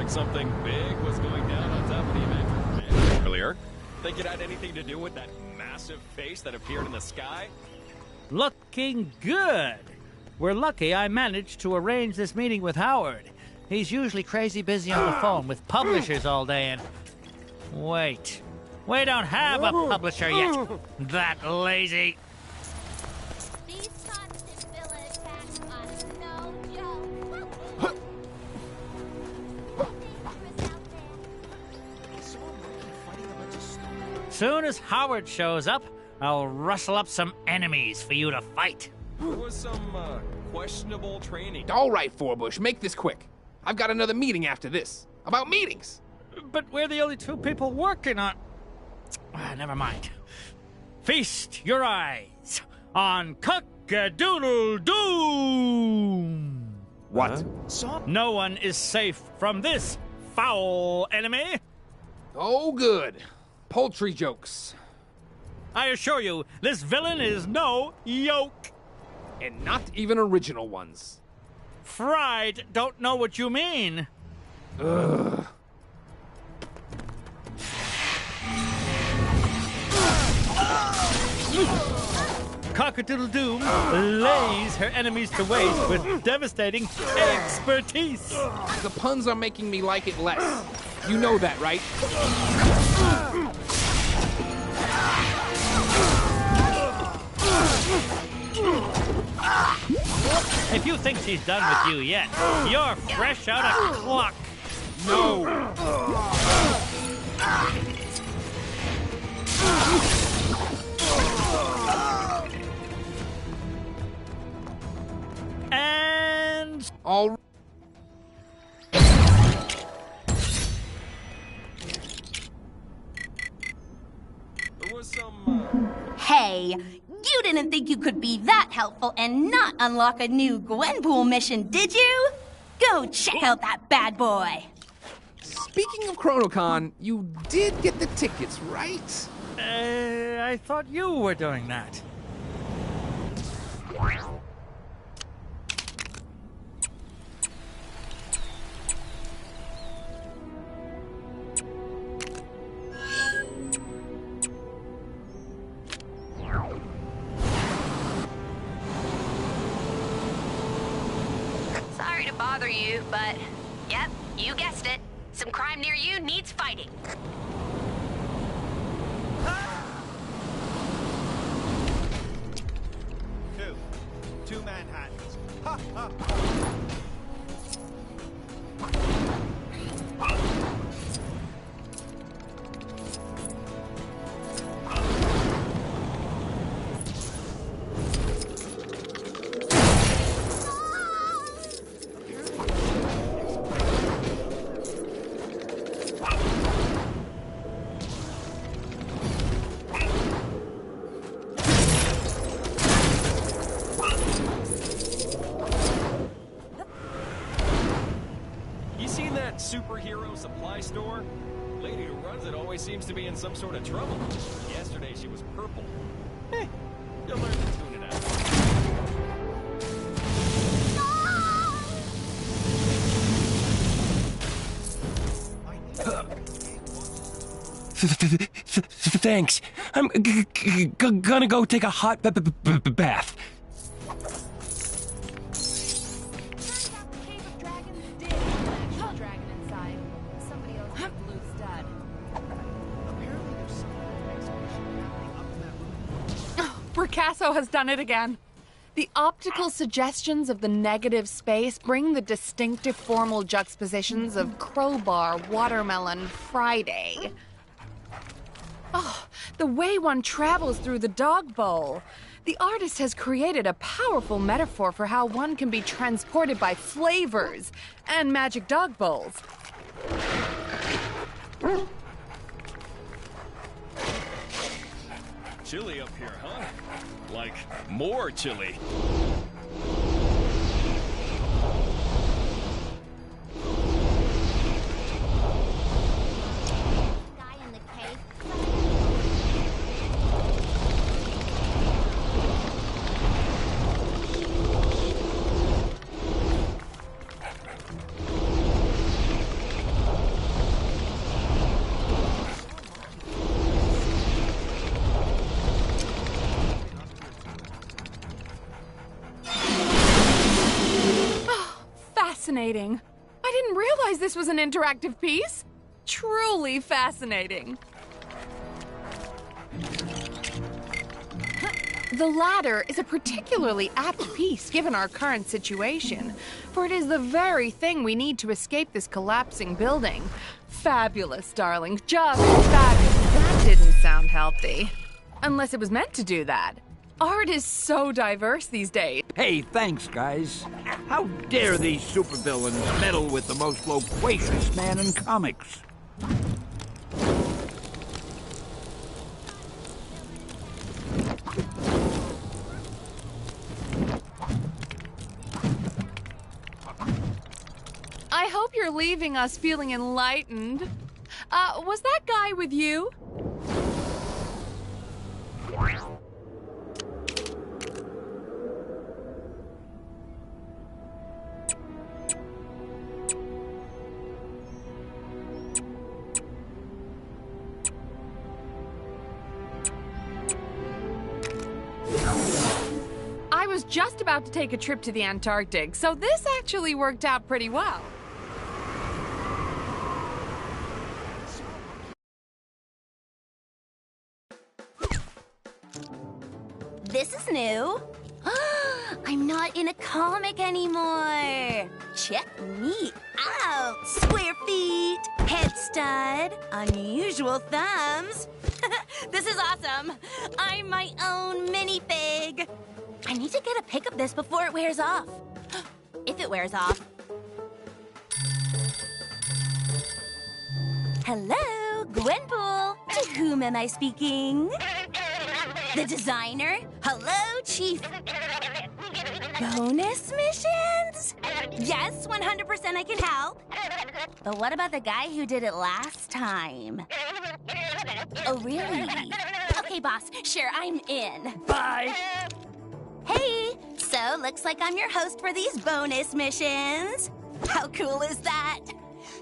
Something big was going down on top of the event earlier. Think it had anything to do with that massive face that appeared in the sky?
Looking good. We're lucky I managed to arrange this meeting with Howard. He's usually crazy busy on the phone with publishers all day and... Wait. We don't have a publisher yet. That lazy.
These constant villain attacks are no joke.
Soon as Howard shows up, I'll rustle up some enemies for you to fight.
There was some questionable training.
All right, Forbush, make this quick. I've got another meeting after this. About meetings.
But we're the only two people working on... never mind. Feast your eyes on Cock-a-doodle-doom!
What?
No one is safe from this foul enemy.
Oh, good. Poultry jokes.
I assure you, this villain is no yoke.
And not even original ones.
Fried don't know what you mean.
Ugh.
Cock-a-doodle-doom lays her enemies to waste with devastating expertise.
The puns are making me like it less. You know that, right?
If you think she's done with you yet, you're fresh out of clock.
No. All
There was some,
Hey, you didn't think you could be that helpful and not unlock a new Gwenpool mission, did you? Go check out that bad boy.
Speaking of ChronoCon, you did get the tickets, right?
I thought you were doing that.
Sorry to bother you, but yep, you guessed it. Some crime near you needs fighting.
Two Manhattans. Ha ha!
You seen that superhero supply store? Lady who runs it always seems to be in some sort of trouble. Yesterday she was purple. You'll learn to tune it out.
Thanks. I'm gonna go take a hot bath.
Picasso has done it again. The optical suggestions of the negative space bring the distinctive formal juxtapositions of crowbar, watermelon, Friday. Oh, the way one travels through the dog bowl. The artist has created a powerful metaphor for how one can be transported by flavors and magic dog bowls.
Chilly up here, huh? Like, more chilly.
Fascinating. I didn't realize this was an interactive piece. Truly fascinating. The ladder is a particularly apt piece given our current situation, for it is the very thing we need to escape this collapsing building. Fabulous, darling. Just fabulous. That didn't sound healthy. Unless it was meant to do that. Art is so diverse these days.
Hey, thanks, guys. How dare these supervillains meddle with the most loquacious man in comics?
I hope you're leaving us feeling enlightened. Was that guy with you? I was just about to take a trip to the Antarctic, so this actually worked out pretty well.
This is new. I'm not in a comic anymore. Check me out. Square feet, head stud, unusual thumbs. This is awesome. I'm my own minifig. I need to get a pic of this before it wears off. if it wears off. Hello, Gwenpool. To whom am I speaking? The designer? Hello, Chief. Bonus missions? Yes, 100% I can help. But what about the guy who did it last time? Oh, really? Okay, boss. Sure, I'm in.
Bye.
Hey, so looks like I'm your host for these bonus missions. How cool is that?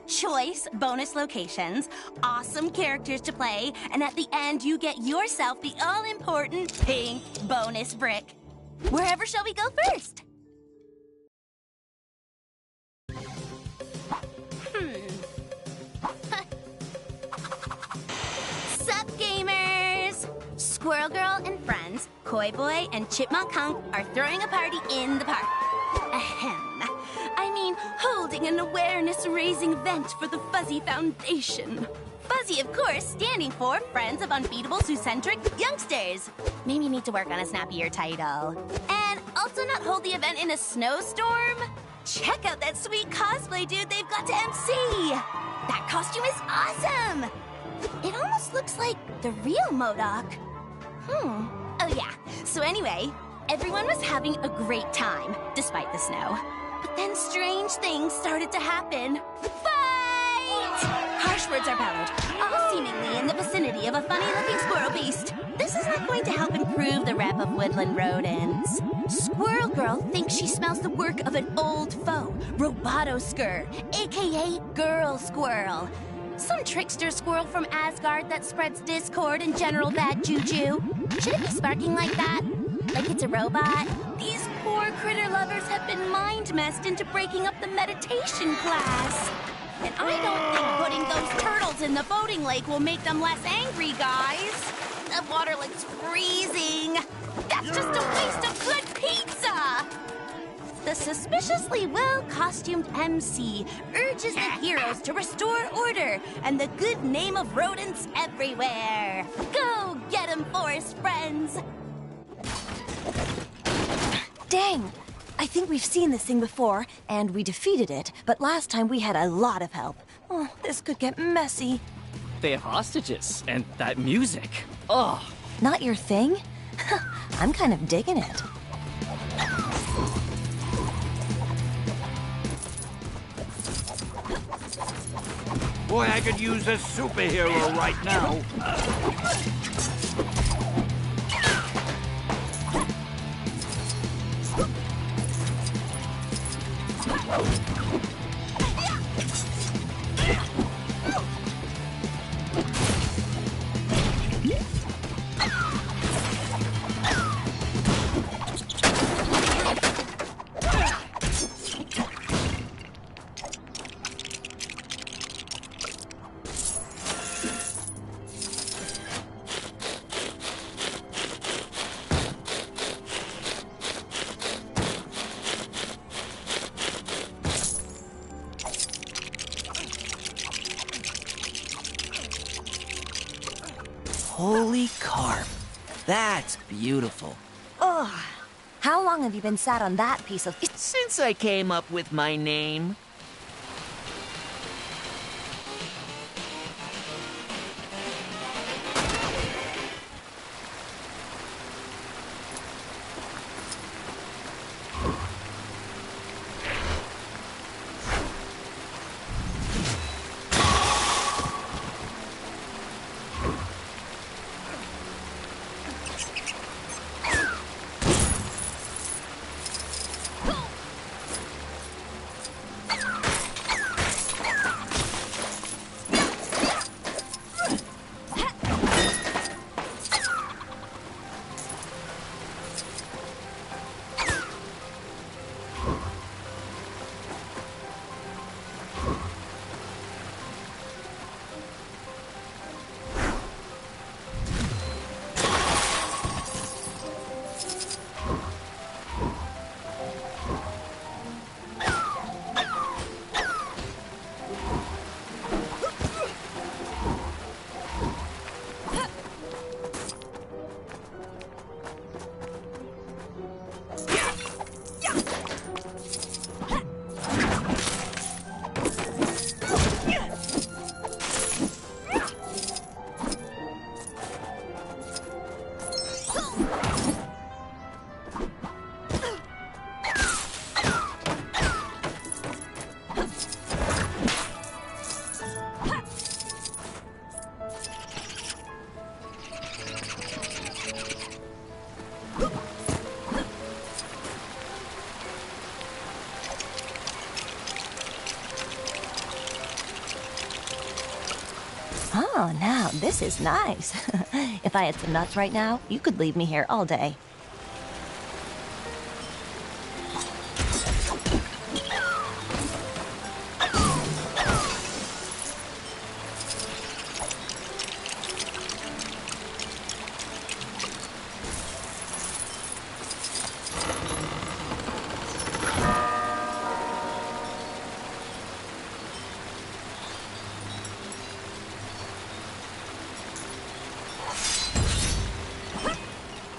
Choice bonus locations, awesome characters to play, and at the end you get yourself the all-important pink bonus brick. Wherever shall we go first? Sup, gamers? Squirrel Girl and friends, Koi Boy and Chipmunk Hunk are throwing a party in the park. Ahem. I mean, holding an awareness-raising event for the Fuzzy Foundation. Fuzzy, of course, standing for Friends of Unbeatable Zoocentric Youngsters. Maybe you need to work on a snappier title. And also not hold the event in a snowstorm? Check out that sweet cosplay dude they've got to MC! That costume is awesome! It almost looks like the real MODOK. Oh yeah, so anyway, everyone was having a great time, despite the snow. But then strange things started to happen. Fight! Harsh words are bellowed, all seemingly in the vicinity of a funny-looking squirrel beast. This is not going to help improve the rep of woodland rodents. Squirrel Girl thinks she smells the work of an old foe, Robotoskur, aka Girl Squirrel. Some trickster squirrel from Asgard that spreads discord and general bad juju. Should it be sparking like that? Like it's a robot? These poor critter lovers have been mind-messed into breaking up the meditation class. And I don't think putting those turtles in the voting lake will make them less angry, guys. The water looks freezing. That's just a waste of good pizza! The suspiciously well-costumed MC urges the heroes to restore order and the good name of rodents everywhere. Go get 'em, forest friends!
Dang! I think we've seen this thing before, and we defeated it, but last time we had a lot of help. Oh, this could get messy.
They have hostages, and that music. Oh.
Not your thing? I'm kind of digging it.
Boy, I could use a superhero right now.
Holy carp. That's beautiful.
Ugh. How long have you been sat on that piece of...
Since I came up with my name.
Now, this is nice. If I had some nuts right now, you could leave me here all day.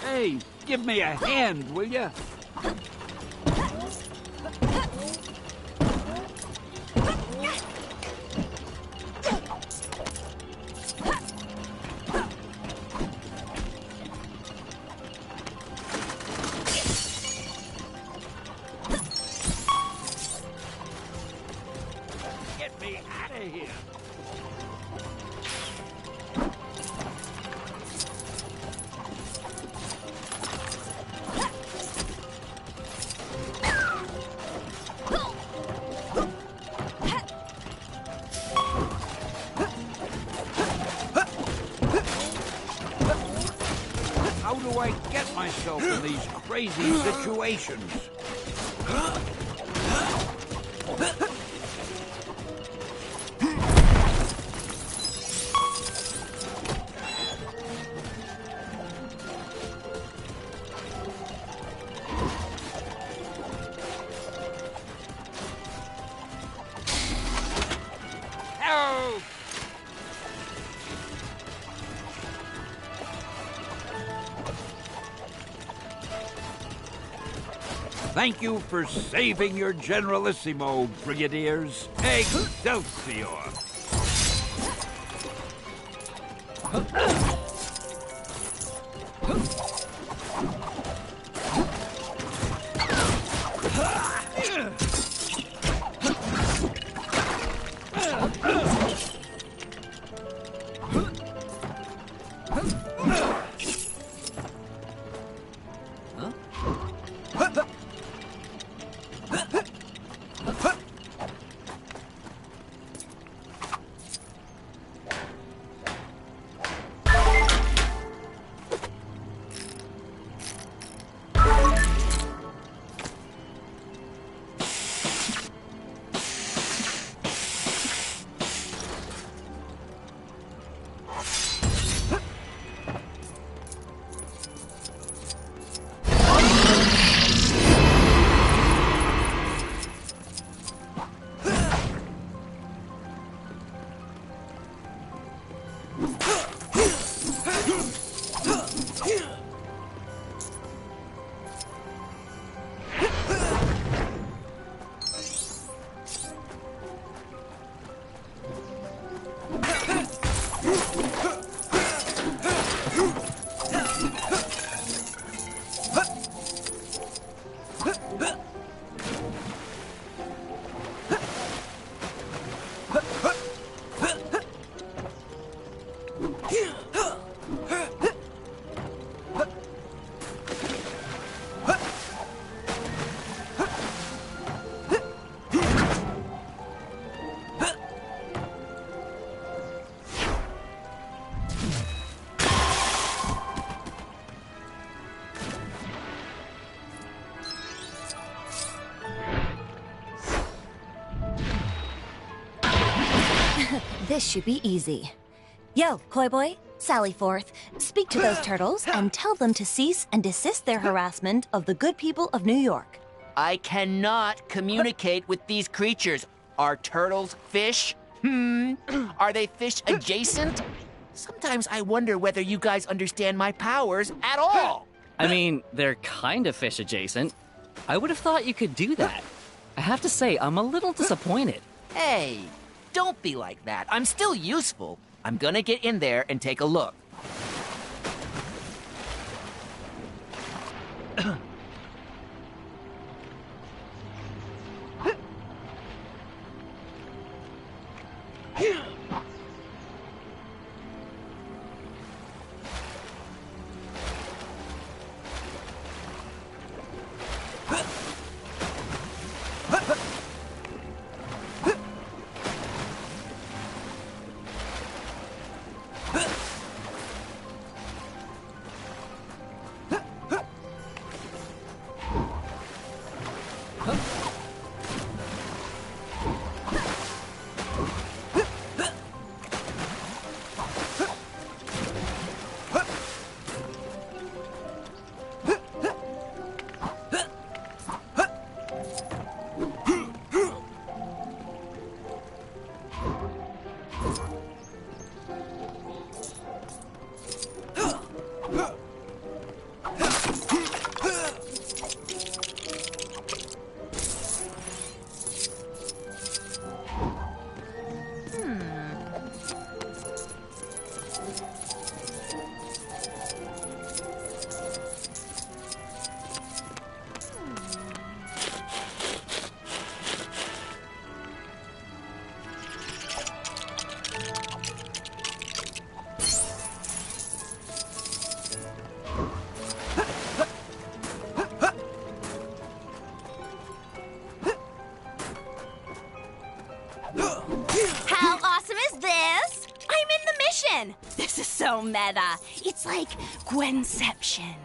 Hey, give me a hand, will ya? Get me out of here. How do I get myself in these crazy situations? Help! Thank you for saving your Generalissimo, Brigadiers. Excelsior!
This should be easy. Yo, Koi Boy, sally forth, speak to those turtles, and tell them to cease and desist their harassment of the good people of New York.
I cannot communicate with these creatures. Are turtles fish? Are they fish adjacent? Sometimes I wonder whether you guys understand my powers at all.
I mean, they're kind of fish adjacent. I would have thought you could do that. I have to say, I'm a little disappointed.
Hey, don't be like that. I'm still useful. I'm gonna get in there and take a look.
How awesome is this? I'm in the mission! This is so meta. It's like Gwenception.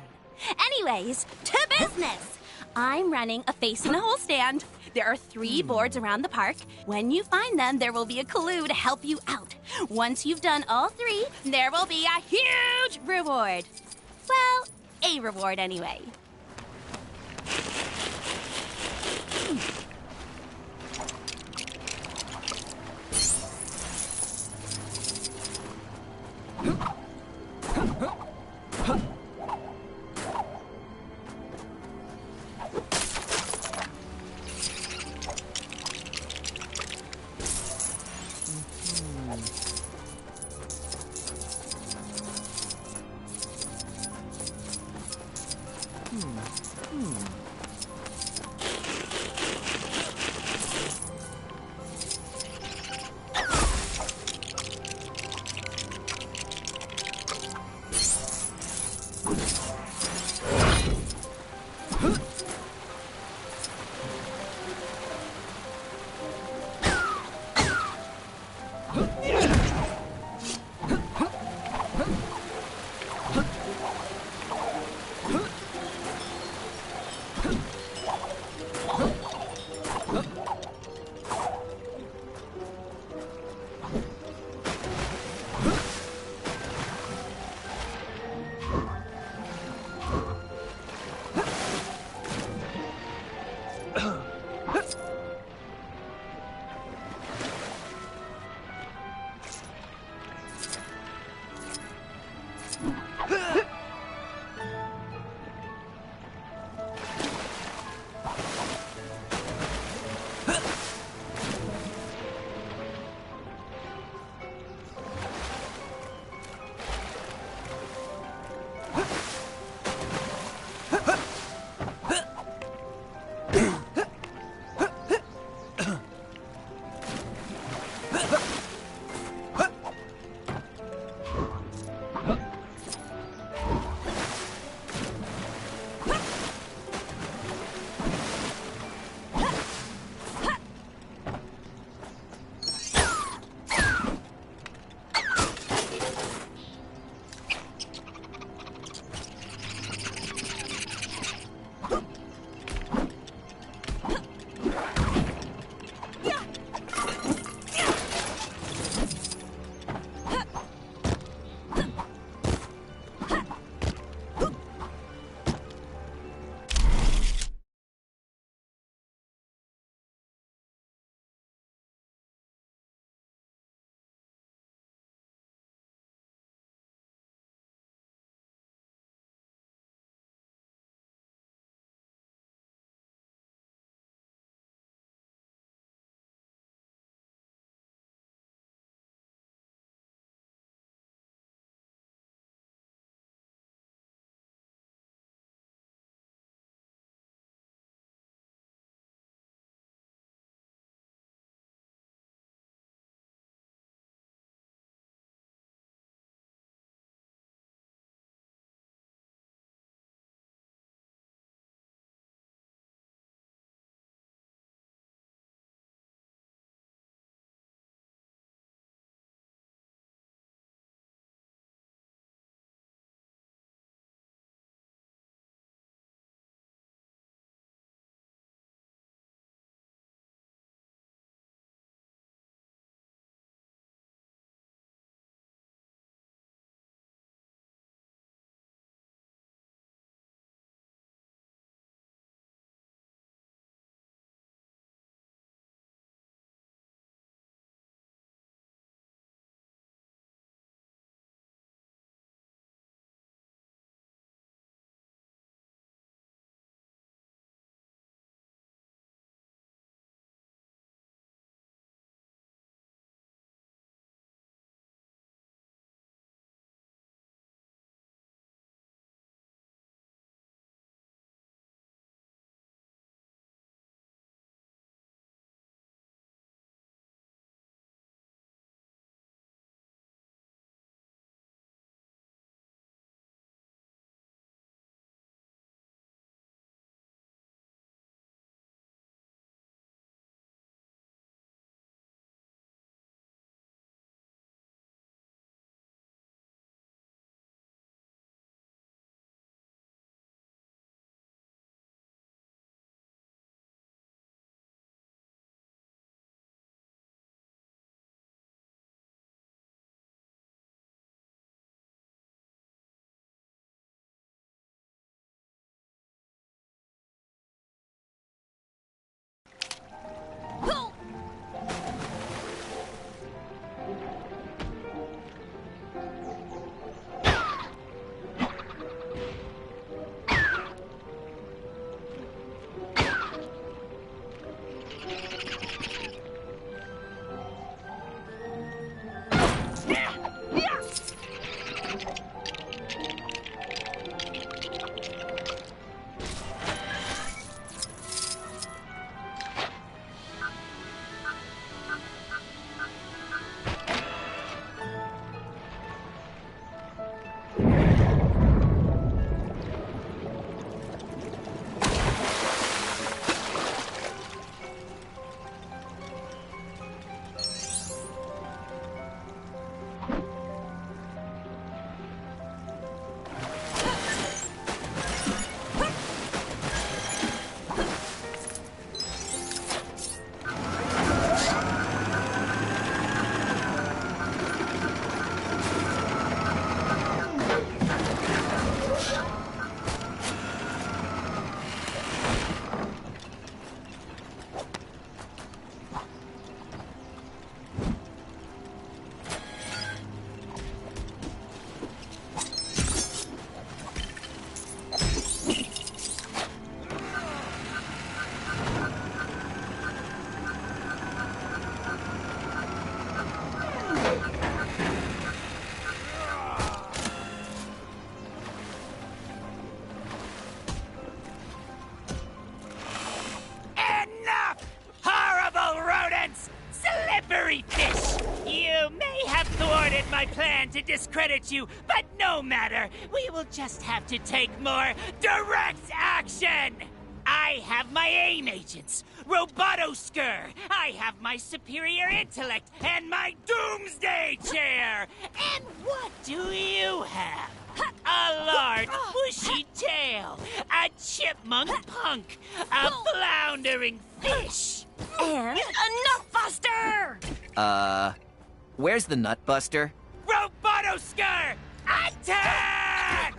Anyways, to business! I'm running a face-in-a-hole stand. There are 3 boards around the park. When you find them, there will be a clue to help you out. Once you've done all 3, there will be a huge reward. Well, a reward anyway.
my plan to discredit you, but no matter. We will just have to take more direct action! I have my AIM agents, Robotoskur. I have my superior intellect and my doomsday chair. And what do you have? A large, bushy tail, a chipmunk punk, a floundering fish,
and a nutbuster!
Where's the Nutbuster?
Robotoskur! Attack!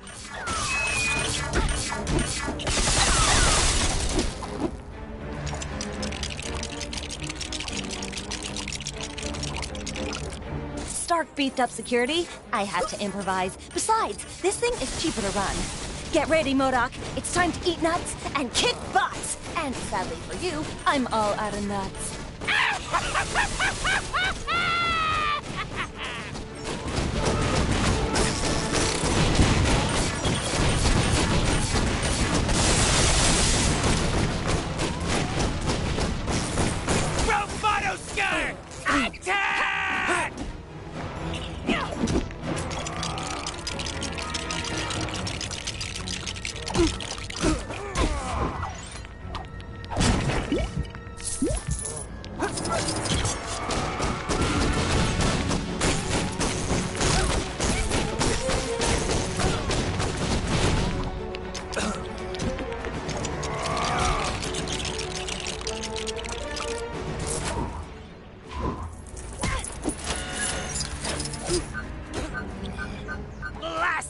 Stark beefed up security. I had to improvise. Besides, this thing is cheaper to run. Get ready, MODOK. It's time to eat nuts and kick butts. And sadly for you, I'm all out of nuts.
Robotoskur! Attack!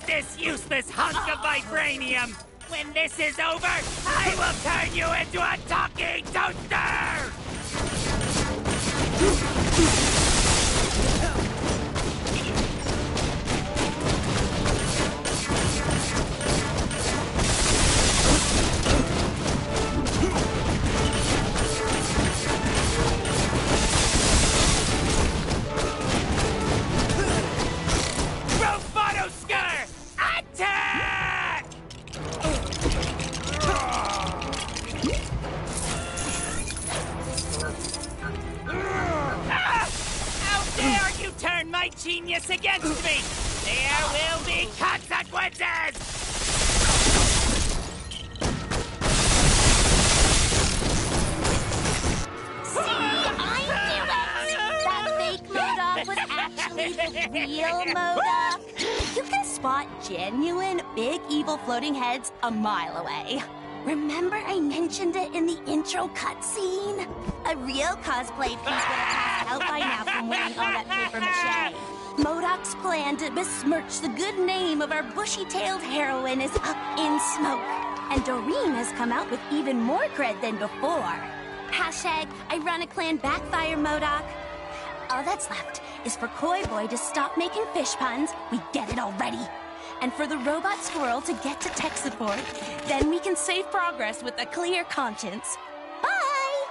This useless hunk of vibranium! When this is over, I will turn you into a talking toaster! Robotoskur! Attack! How dare you turn my genius against me! There will be consequences!
Was actually the real MODOK. You can spot genuine, big, evil floating heads a mile away. Remember I mentioned it in the intro cutscene? A real cosplay piece would have passed out by now from wearing all that paper mache. MODOK's plan to besmirch the good name of our bushy-tailed heroine is up in smoke. And Doreen has come out with even more cred than before. Hashtag, ironic plan backfire, MODOK. All that's left is for Koi Boy to stop making fish puns. We get it already. And for the robot squirrel to get to tech support. Then we can save progress with a clear conscience. Bye!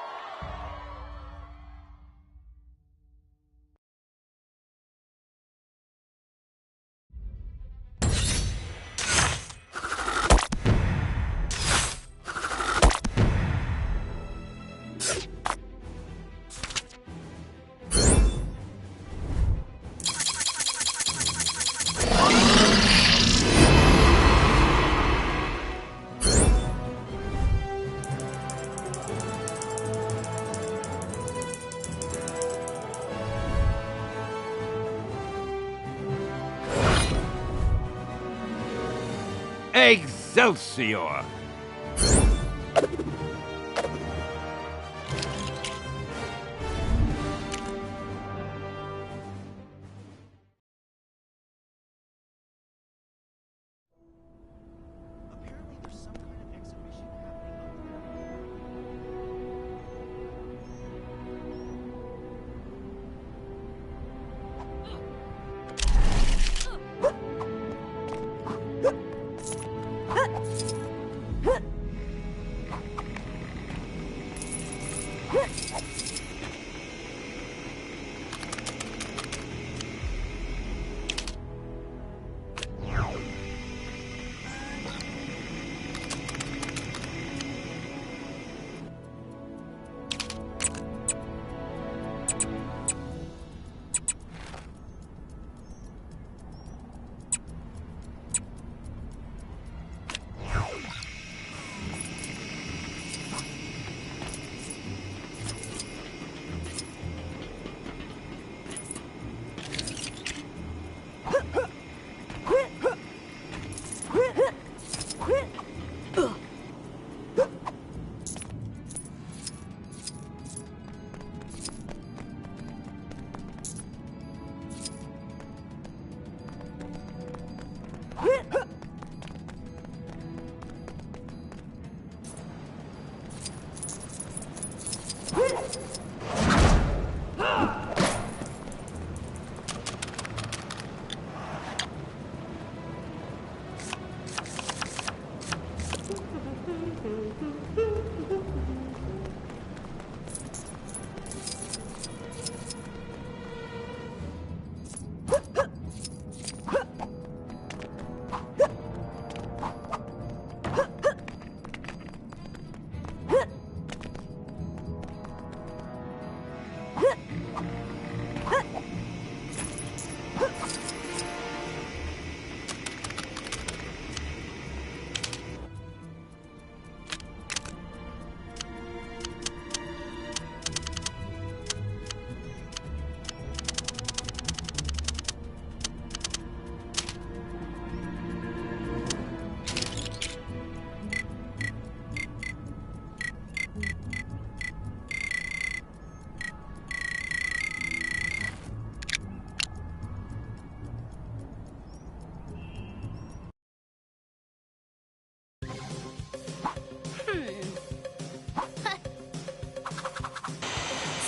Excelsior!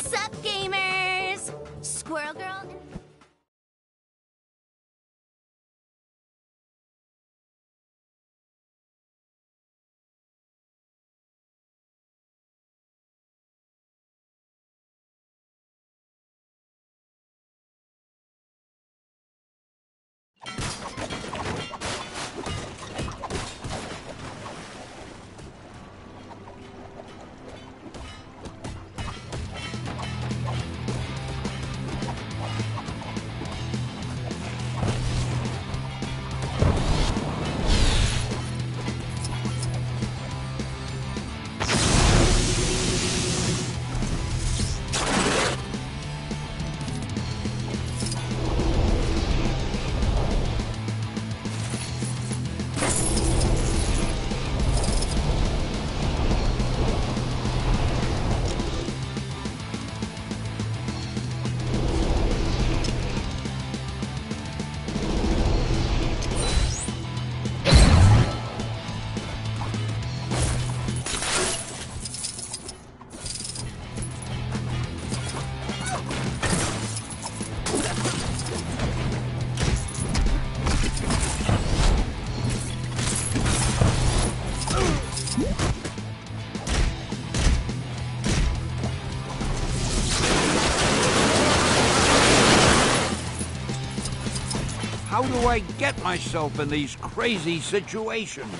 Sup, gamers? Squirrel Girl and...
How do I get myself in these crazy situations?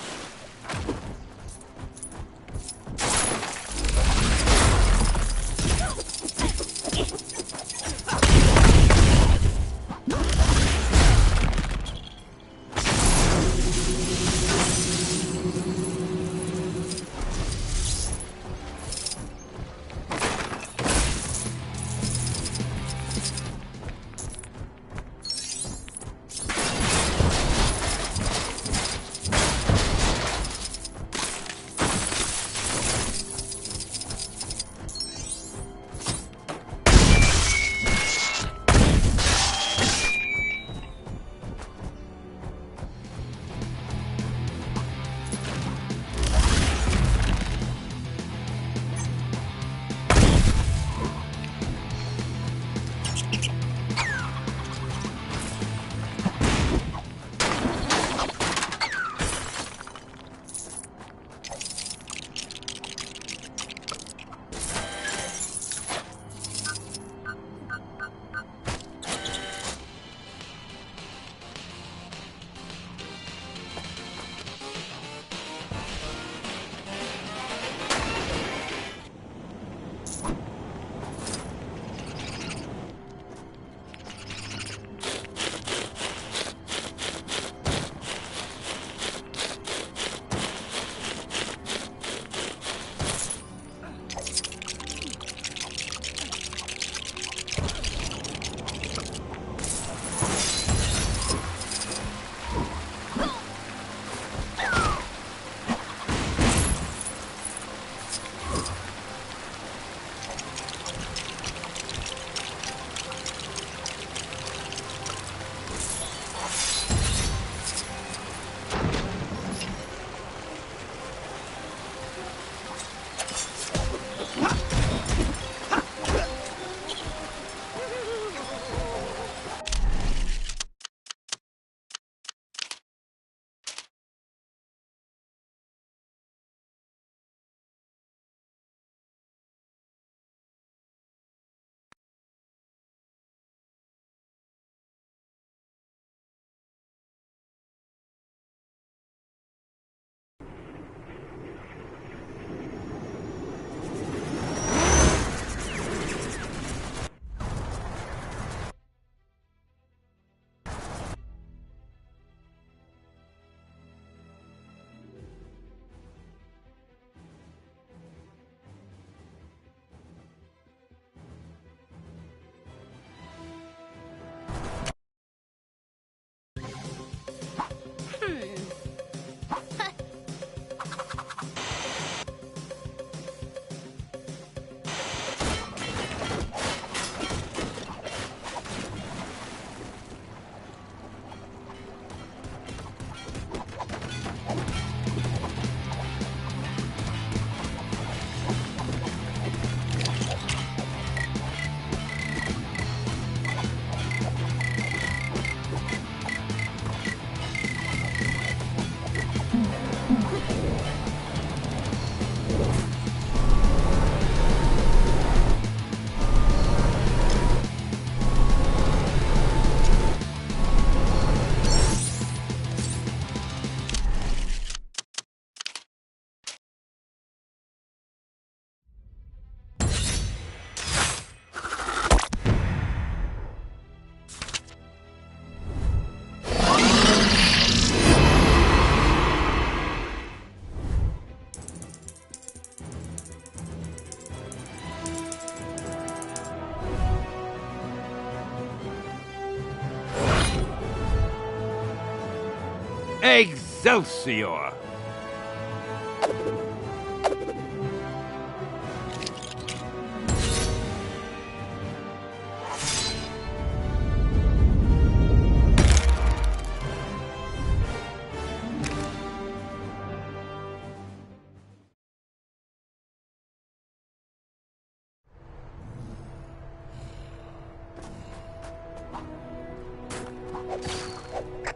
Excelsior!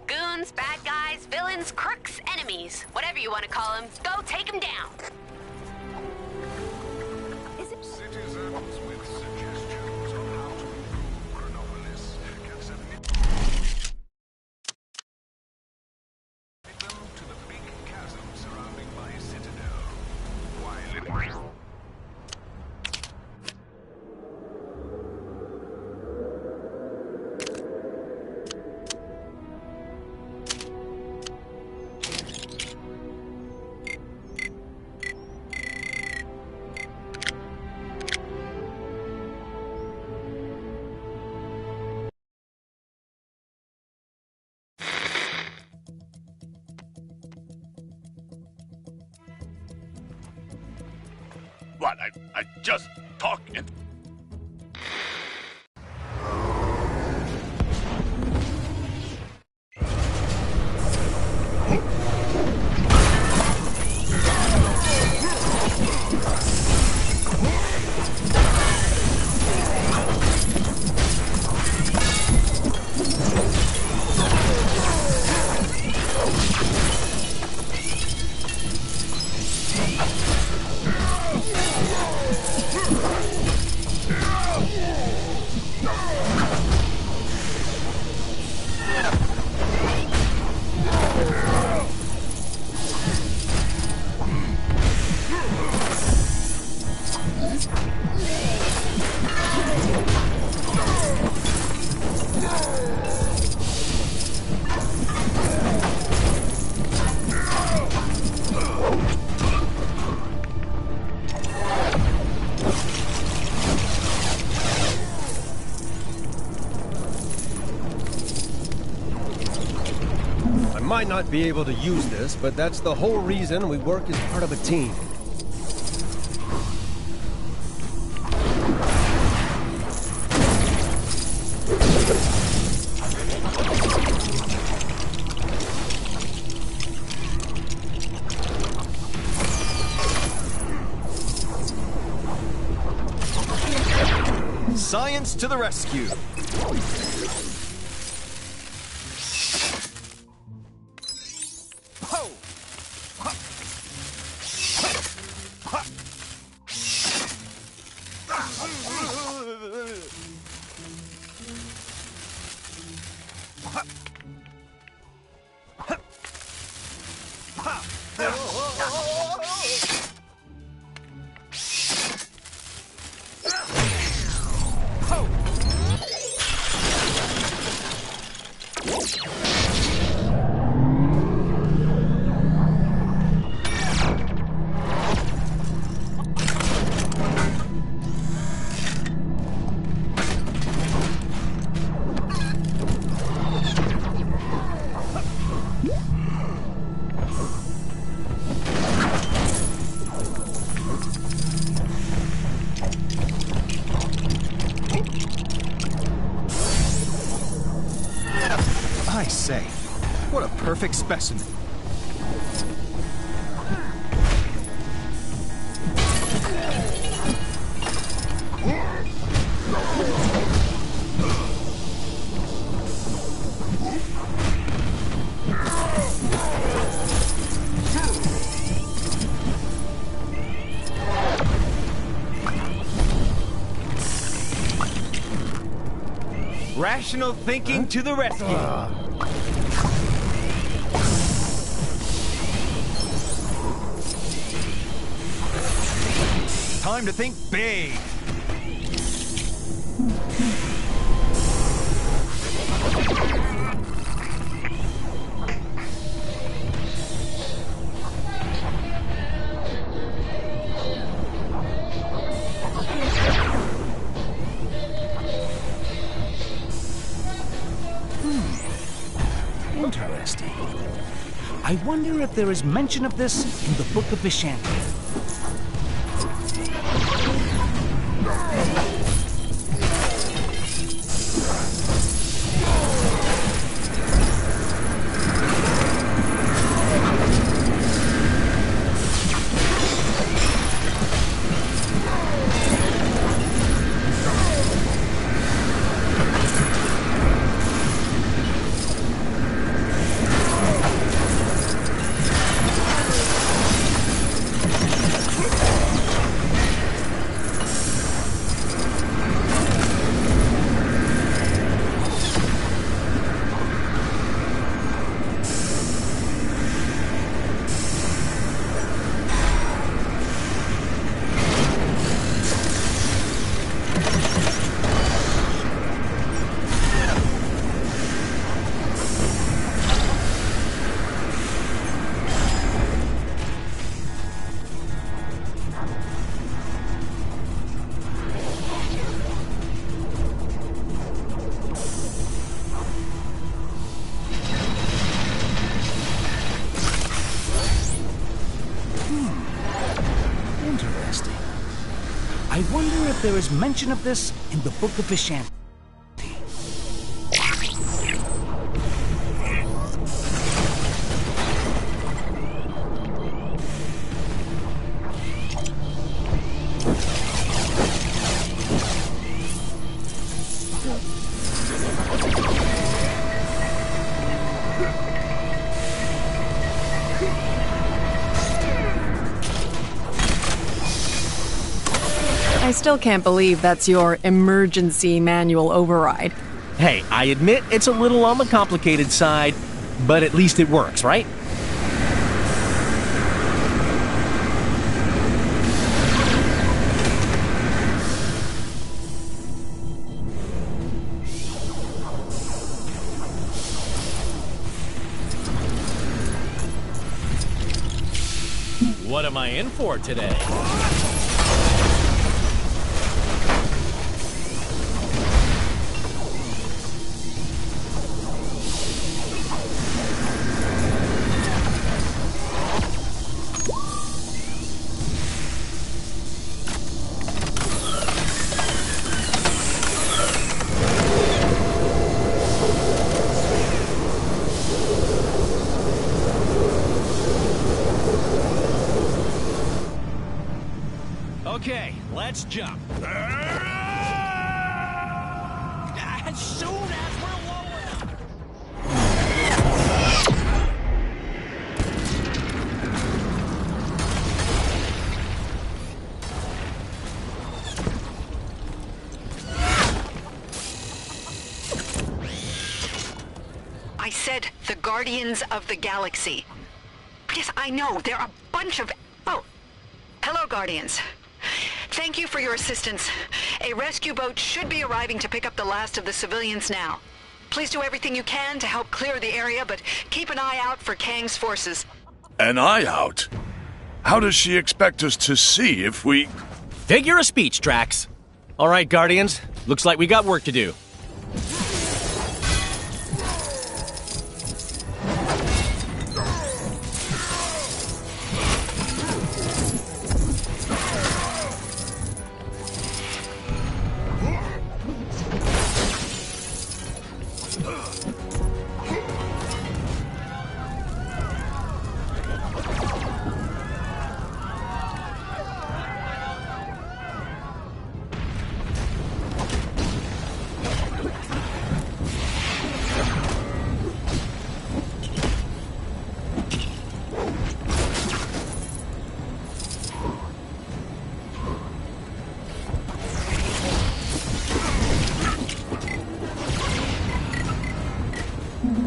Goons, bad guys, villains, crooks, enemies, whatever you want to call them, go take them down.
Citizens with suggestions on how to improve Chronopolis can submit them to the big chasm surrounding my citadel. While it
What? I just talk and...
Might not be able to use this, but that's the whole reason we work as part of a team.
Science to the rescue! I say, what a perfect specimen. Rational thinking to the rescue. Time to think big. Interesting.
I wonder if there is mention of this in the Book of Vishanti. I wonder if there is mention of this in the Book of Vishanti.
I still can't believe that's your emergency manual override.
Hey, I admit it's a little on the complicated side, but at least it works, right?
What am I in for today? Okay, let's jump. As soon as we're low enough.
I said the Guardians of the Galaxy. Yes, I know, they're a bunch of... Oh, hello, Guardians. Thank you for your assistance. A rescue boat should be arriving to pick up the last of the civilians now. Please do everything you can to help clear the area, but keep an eye out for Kang's forces.
An eye out? How does she expect us to see if we...
Figure of speech, Drax. All right, Guardians. Looks like we got work to do.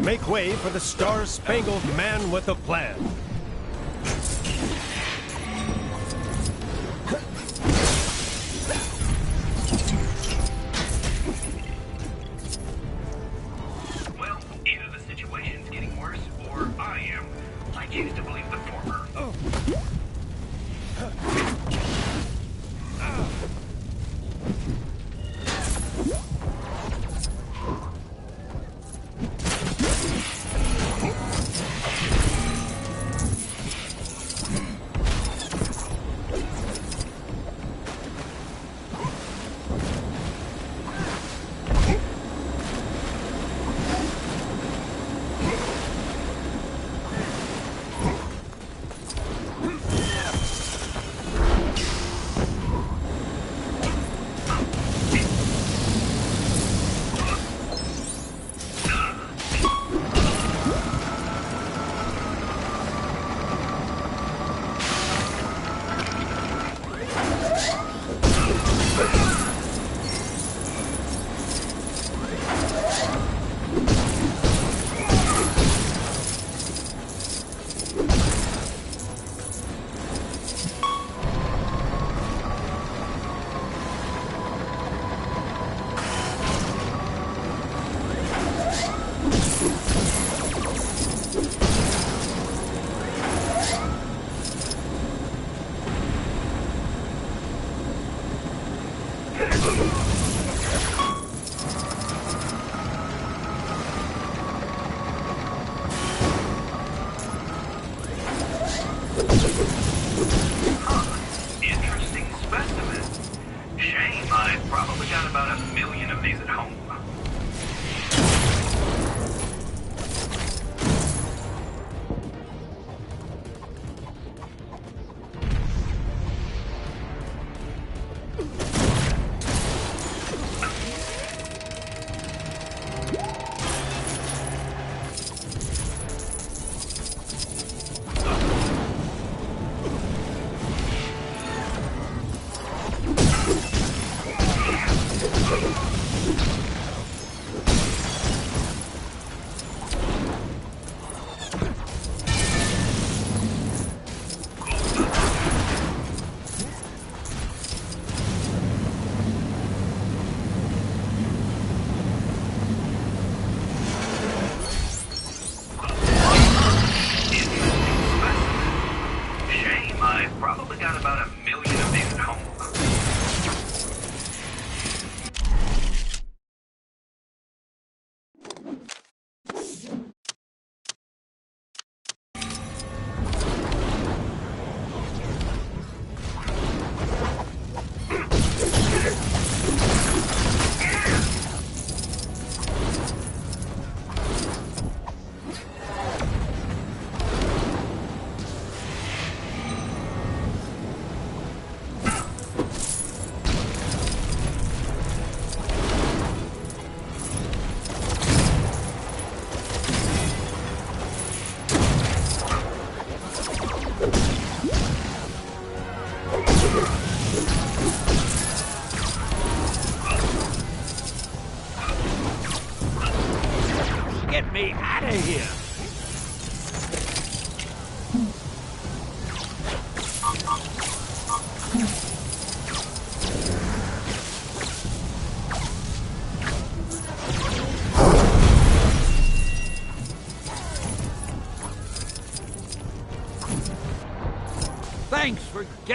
Make way for the Star-Spangled Man with a Plan.
Well, either the situation's getting worse or I am. I choose to believe the former.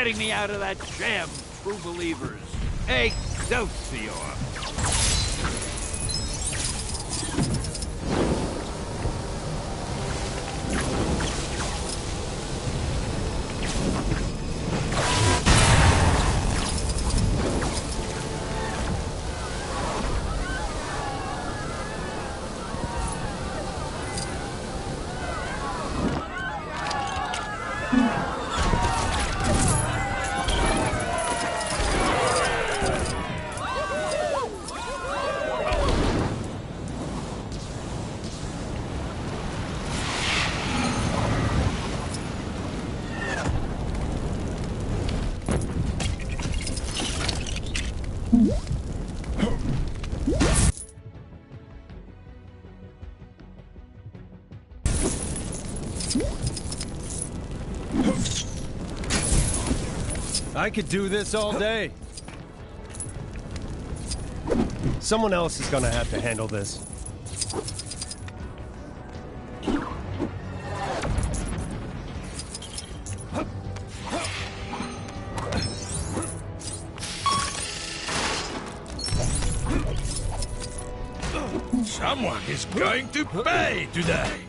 getting me out of that jam, true believers. Excelsior!
I could do this all day. Someone else is gonna have to handle this.
Someone is going to pay today.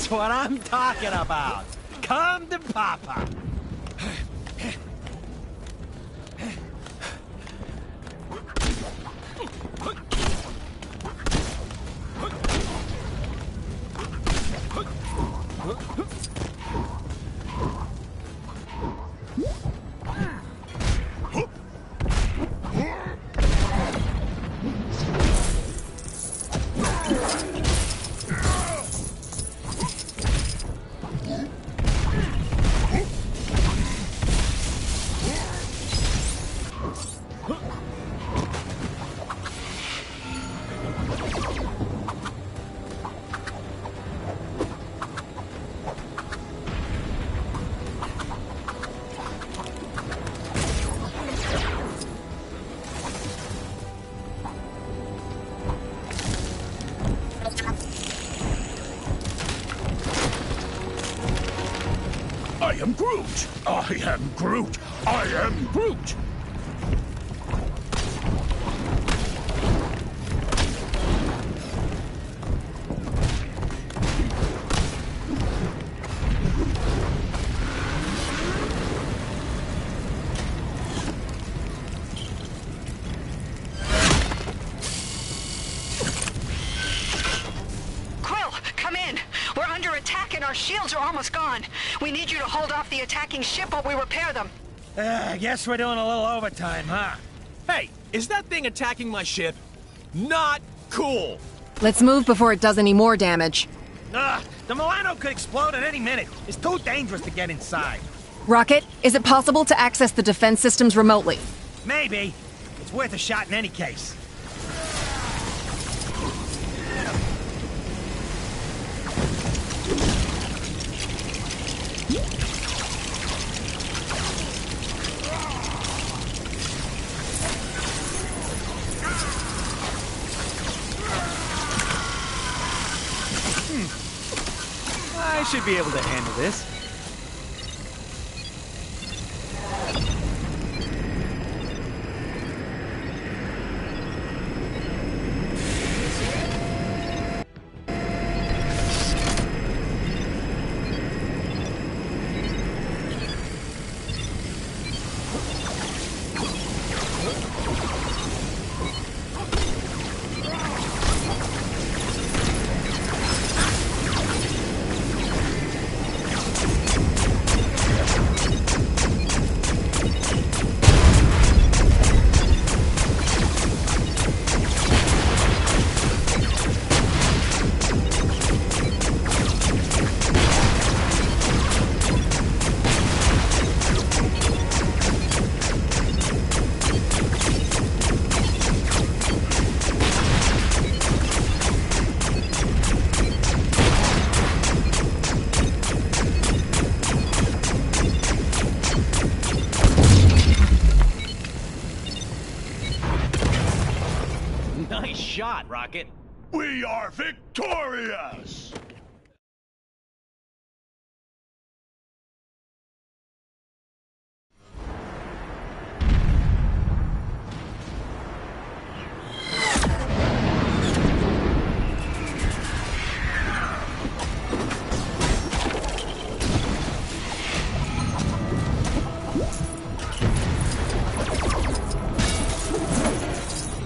That's what I'm talking about. Come to Papa.
I am Groot! I am Groot! I am Groot!
Our shields are almost gone. We need you to hold off the attacking ship while we repair them.
I guess we're doing a little overtime, huh?
Hey, is that thing attacking my ship? Not cool!
Let's move before it does any more damage.
The Milano could explode at any minute. It's too dangerous to get inside.
Rocket, is it possible to access the defense systems remotely?
Maybe. It's worth a shot in any case.
I should be able to handle this.
Nice shot, Rocket.
We are victorious!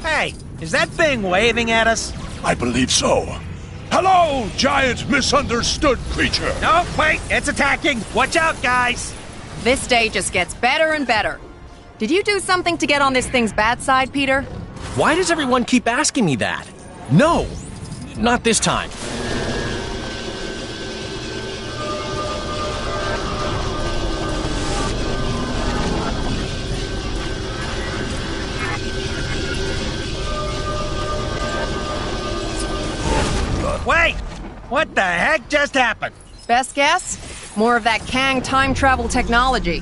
Hey, is that thing waving at us?
I believe so. Hello, giant misunderstood creature!
No, wait, it's attacking! Watch out, guys!
This day just gets better and better. Did you do something to get on this thing's bad side, Peter?
Why does everyone keep asking me that? No, not this time.
Wait! What the heck just happened?
Best guess? More of that Kang time travel technology.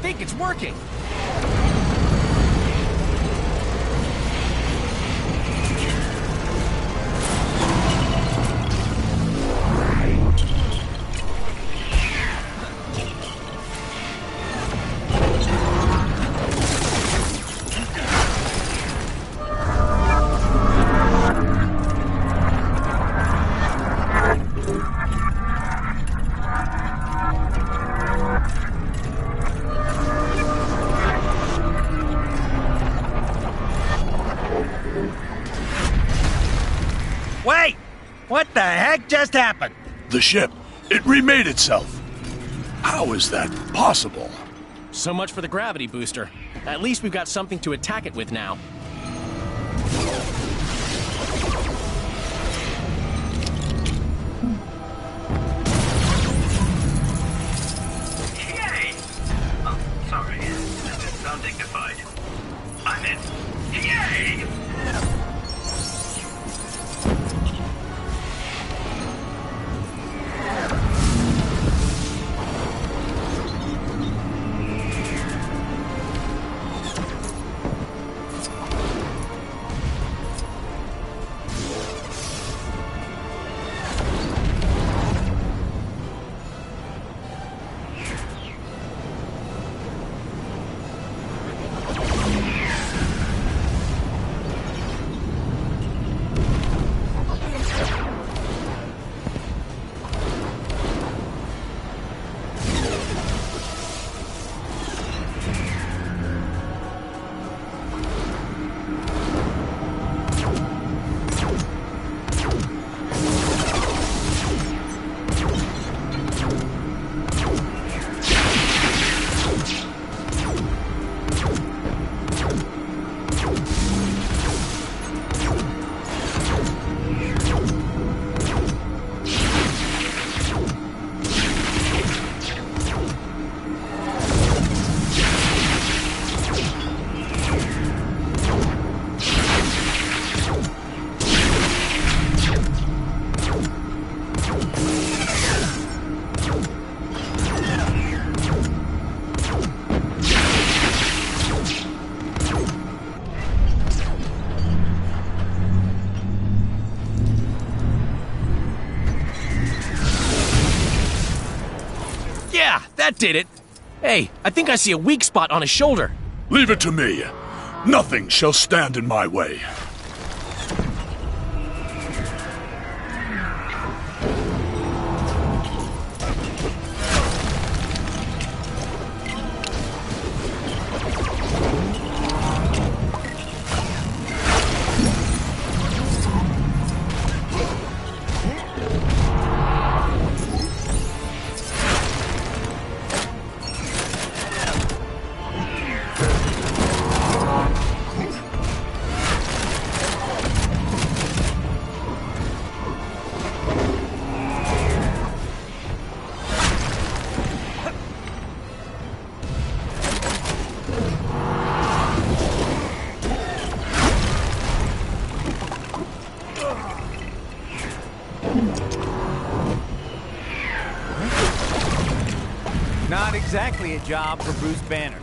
think it's working.
Wait! What the heck just happened?
The ship, it remade itself. How is that possible?
So much for the gravity booster. At least we've got something to attack it with now.
Yay! Oh, sorry. That didn't sound dignified. I meant, yay!
Yeah, that did it. Hey, I think I see a weak spot on his shoulder.
Leave it to me. Nothing shall stand in my way.
Not exactly a job for Bruce Banner.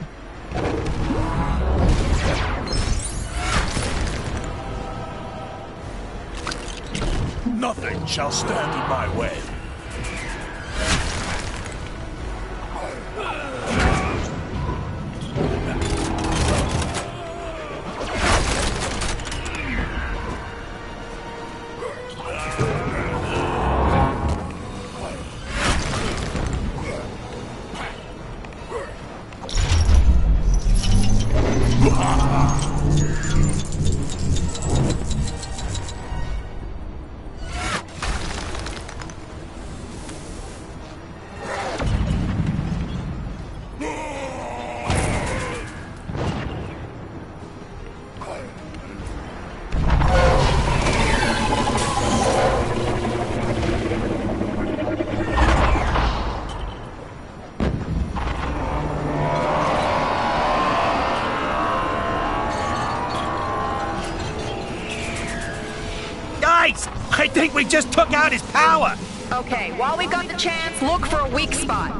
Nothing shall stand in my way.
I think we just took out his power!
Okay, while we got the chance, look for a weak spot.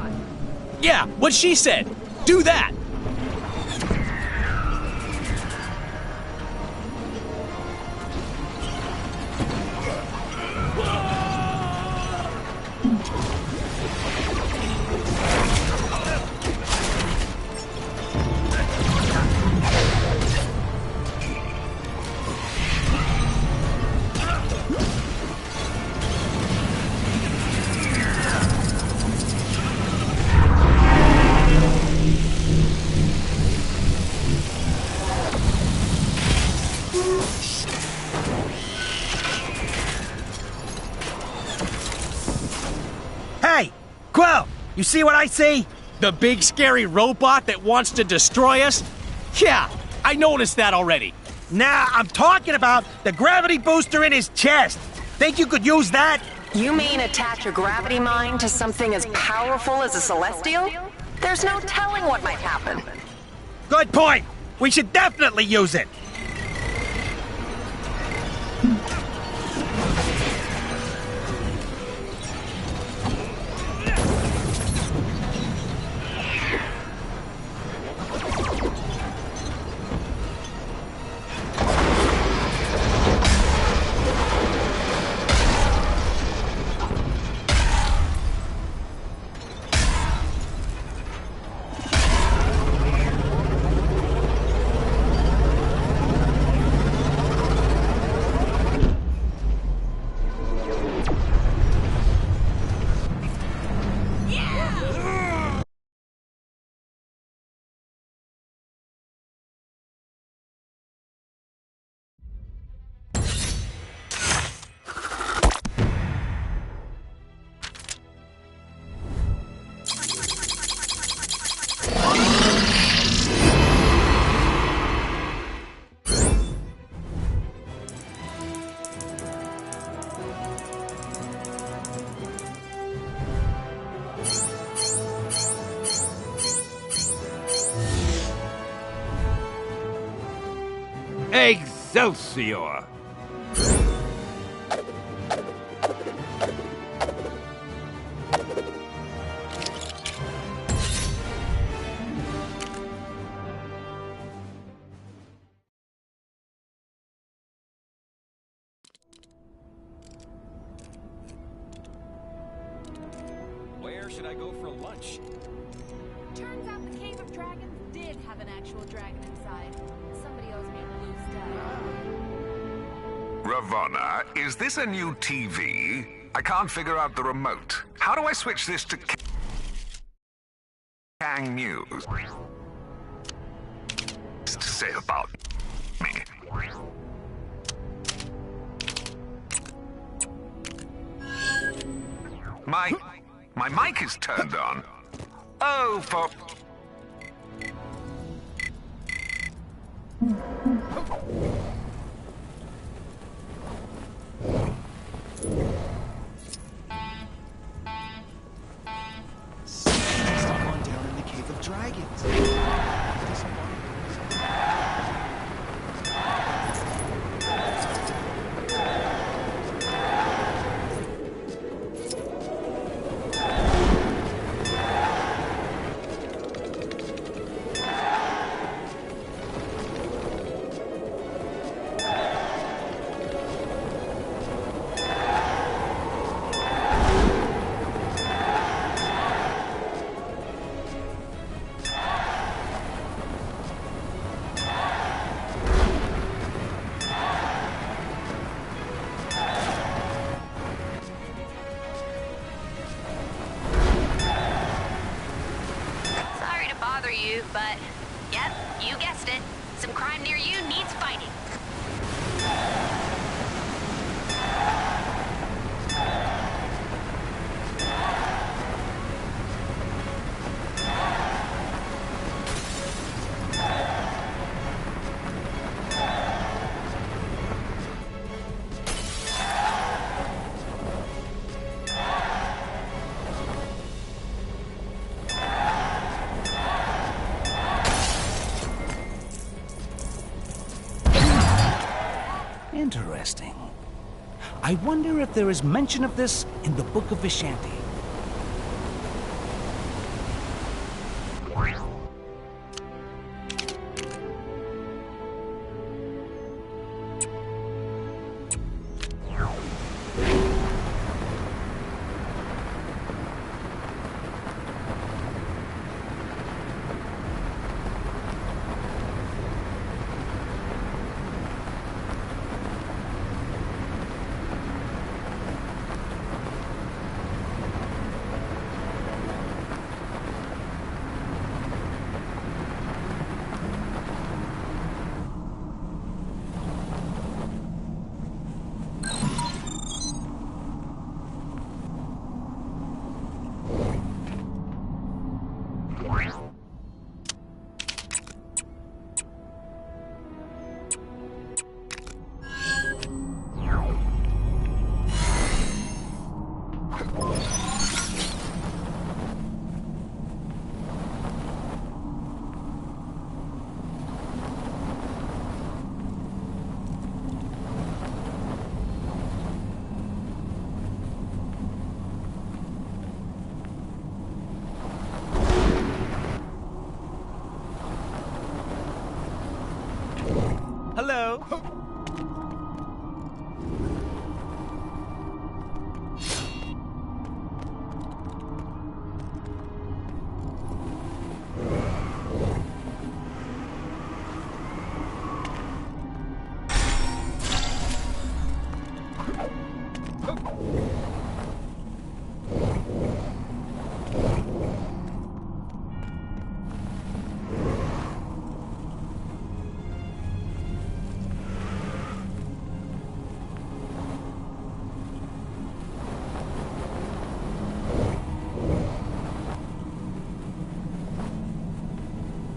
Yeah, what she said. Do that!
Hey, Quill, you see what I see?
The big scary robot that wants to destroy us? Yeah, I noticed that already.
Nah, I'm talking about the gravity booster in his chest. Think you could use that?
You mean attach a gravity mine to something as powerful as a Celestial? There's no telling what might happen.
Good point. We should definitely use it.
Excelsior!
Where should I go for lunch?
Turns out the Cave of Dragons did have an actual dragon inside. Somebody owes me a blue stag.
Ravonna, is this a new TV? I can't figure out the remote. How do I switch this to Kang News? To say about me. My mic is turned on. Oh, for...
Someone down in the Cave of Dragons.
You, but yep, you guessed it. Some crime near you needs fighting.
Interesting. I wonder if there is mention of this in the Book of Vishanti.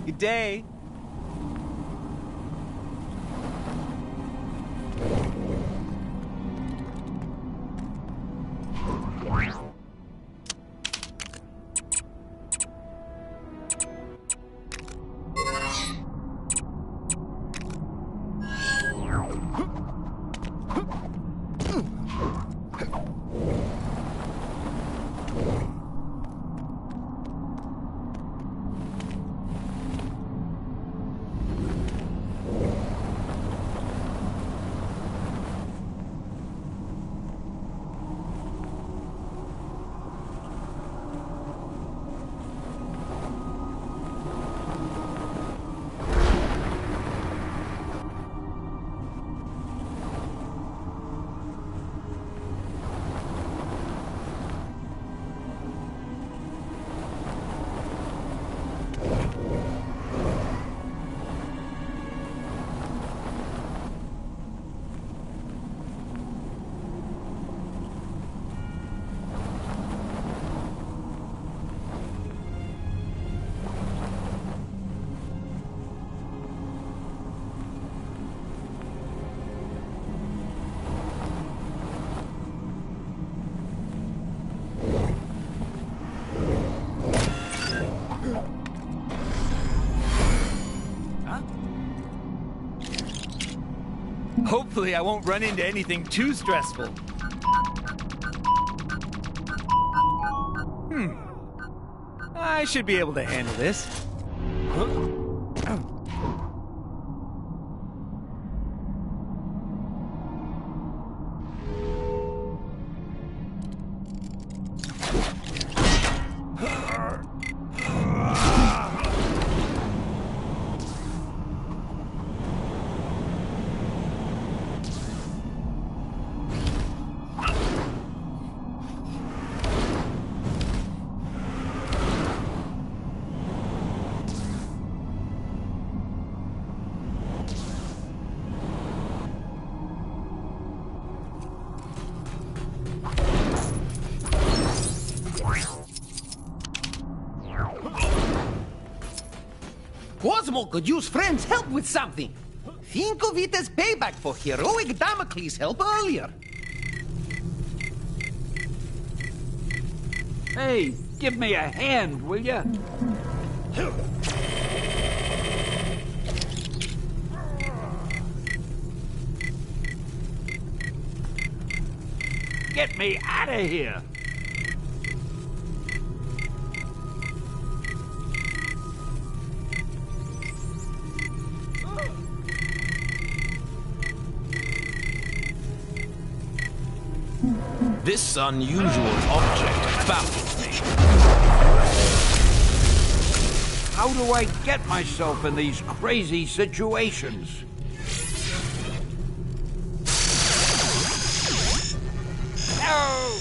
Good day.
Hopefully I won't run into anything too stressful. I should be able to handle this.
Quasimodo could use friends' help with something. Think of it as payback for heroic Damocles' help earlier.
Hey, give me a hand, will ya? Get me out of here!
This unusual object baffles me.
How do I get myself in these crazy situations?
No!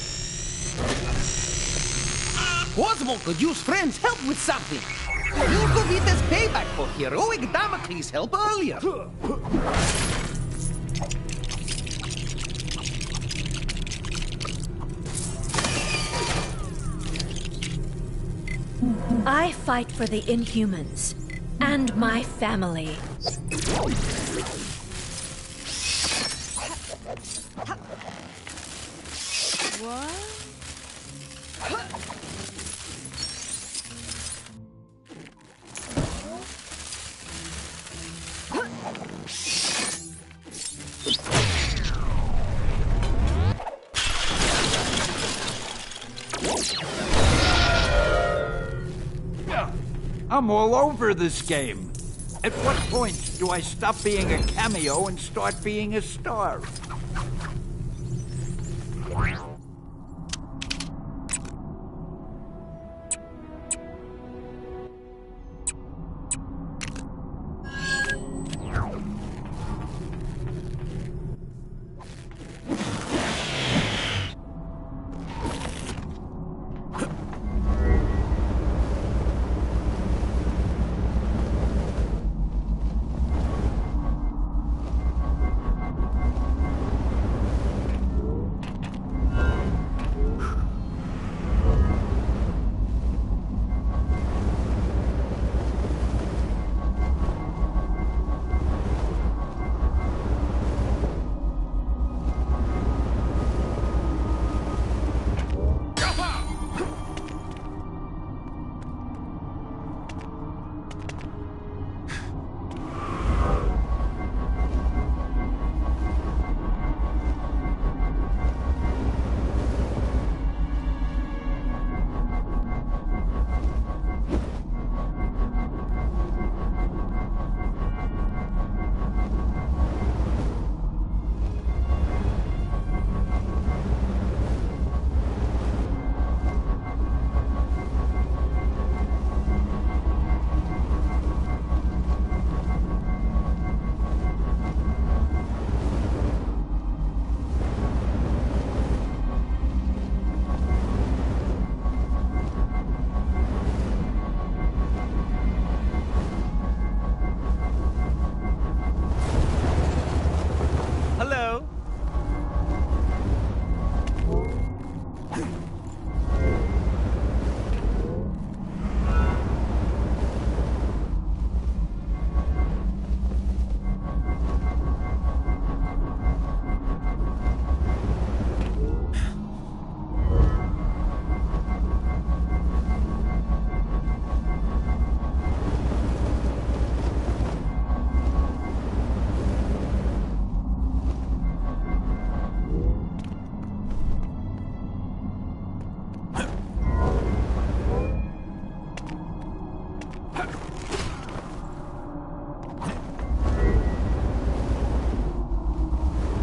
Quasimodo could use friends' help with something. Think of it as payback for heroic Damocles' help earlier.
I fight for the Inhumans and my family.
I'm all over this game. At what point do I stop being a cameo and start being a star?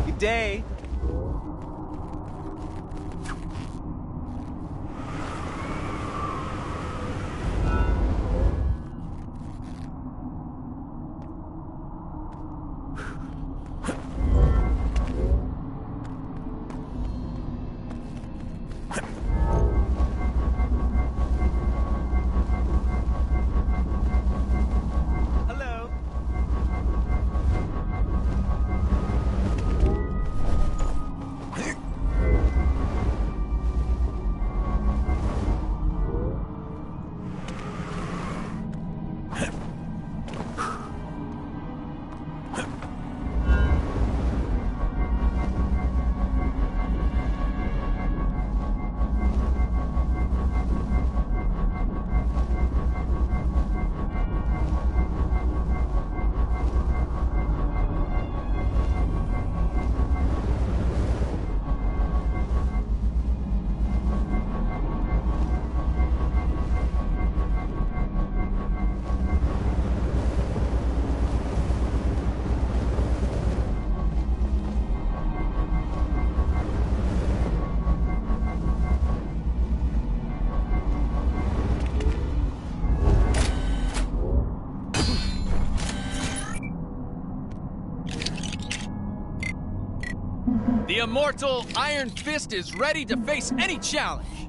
Good day.
The immortal Iron Fist is ready to face any challenge.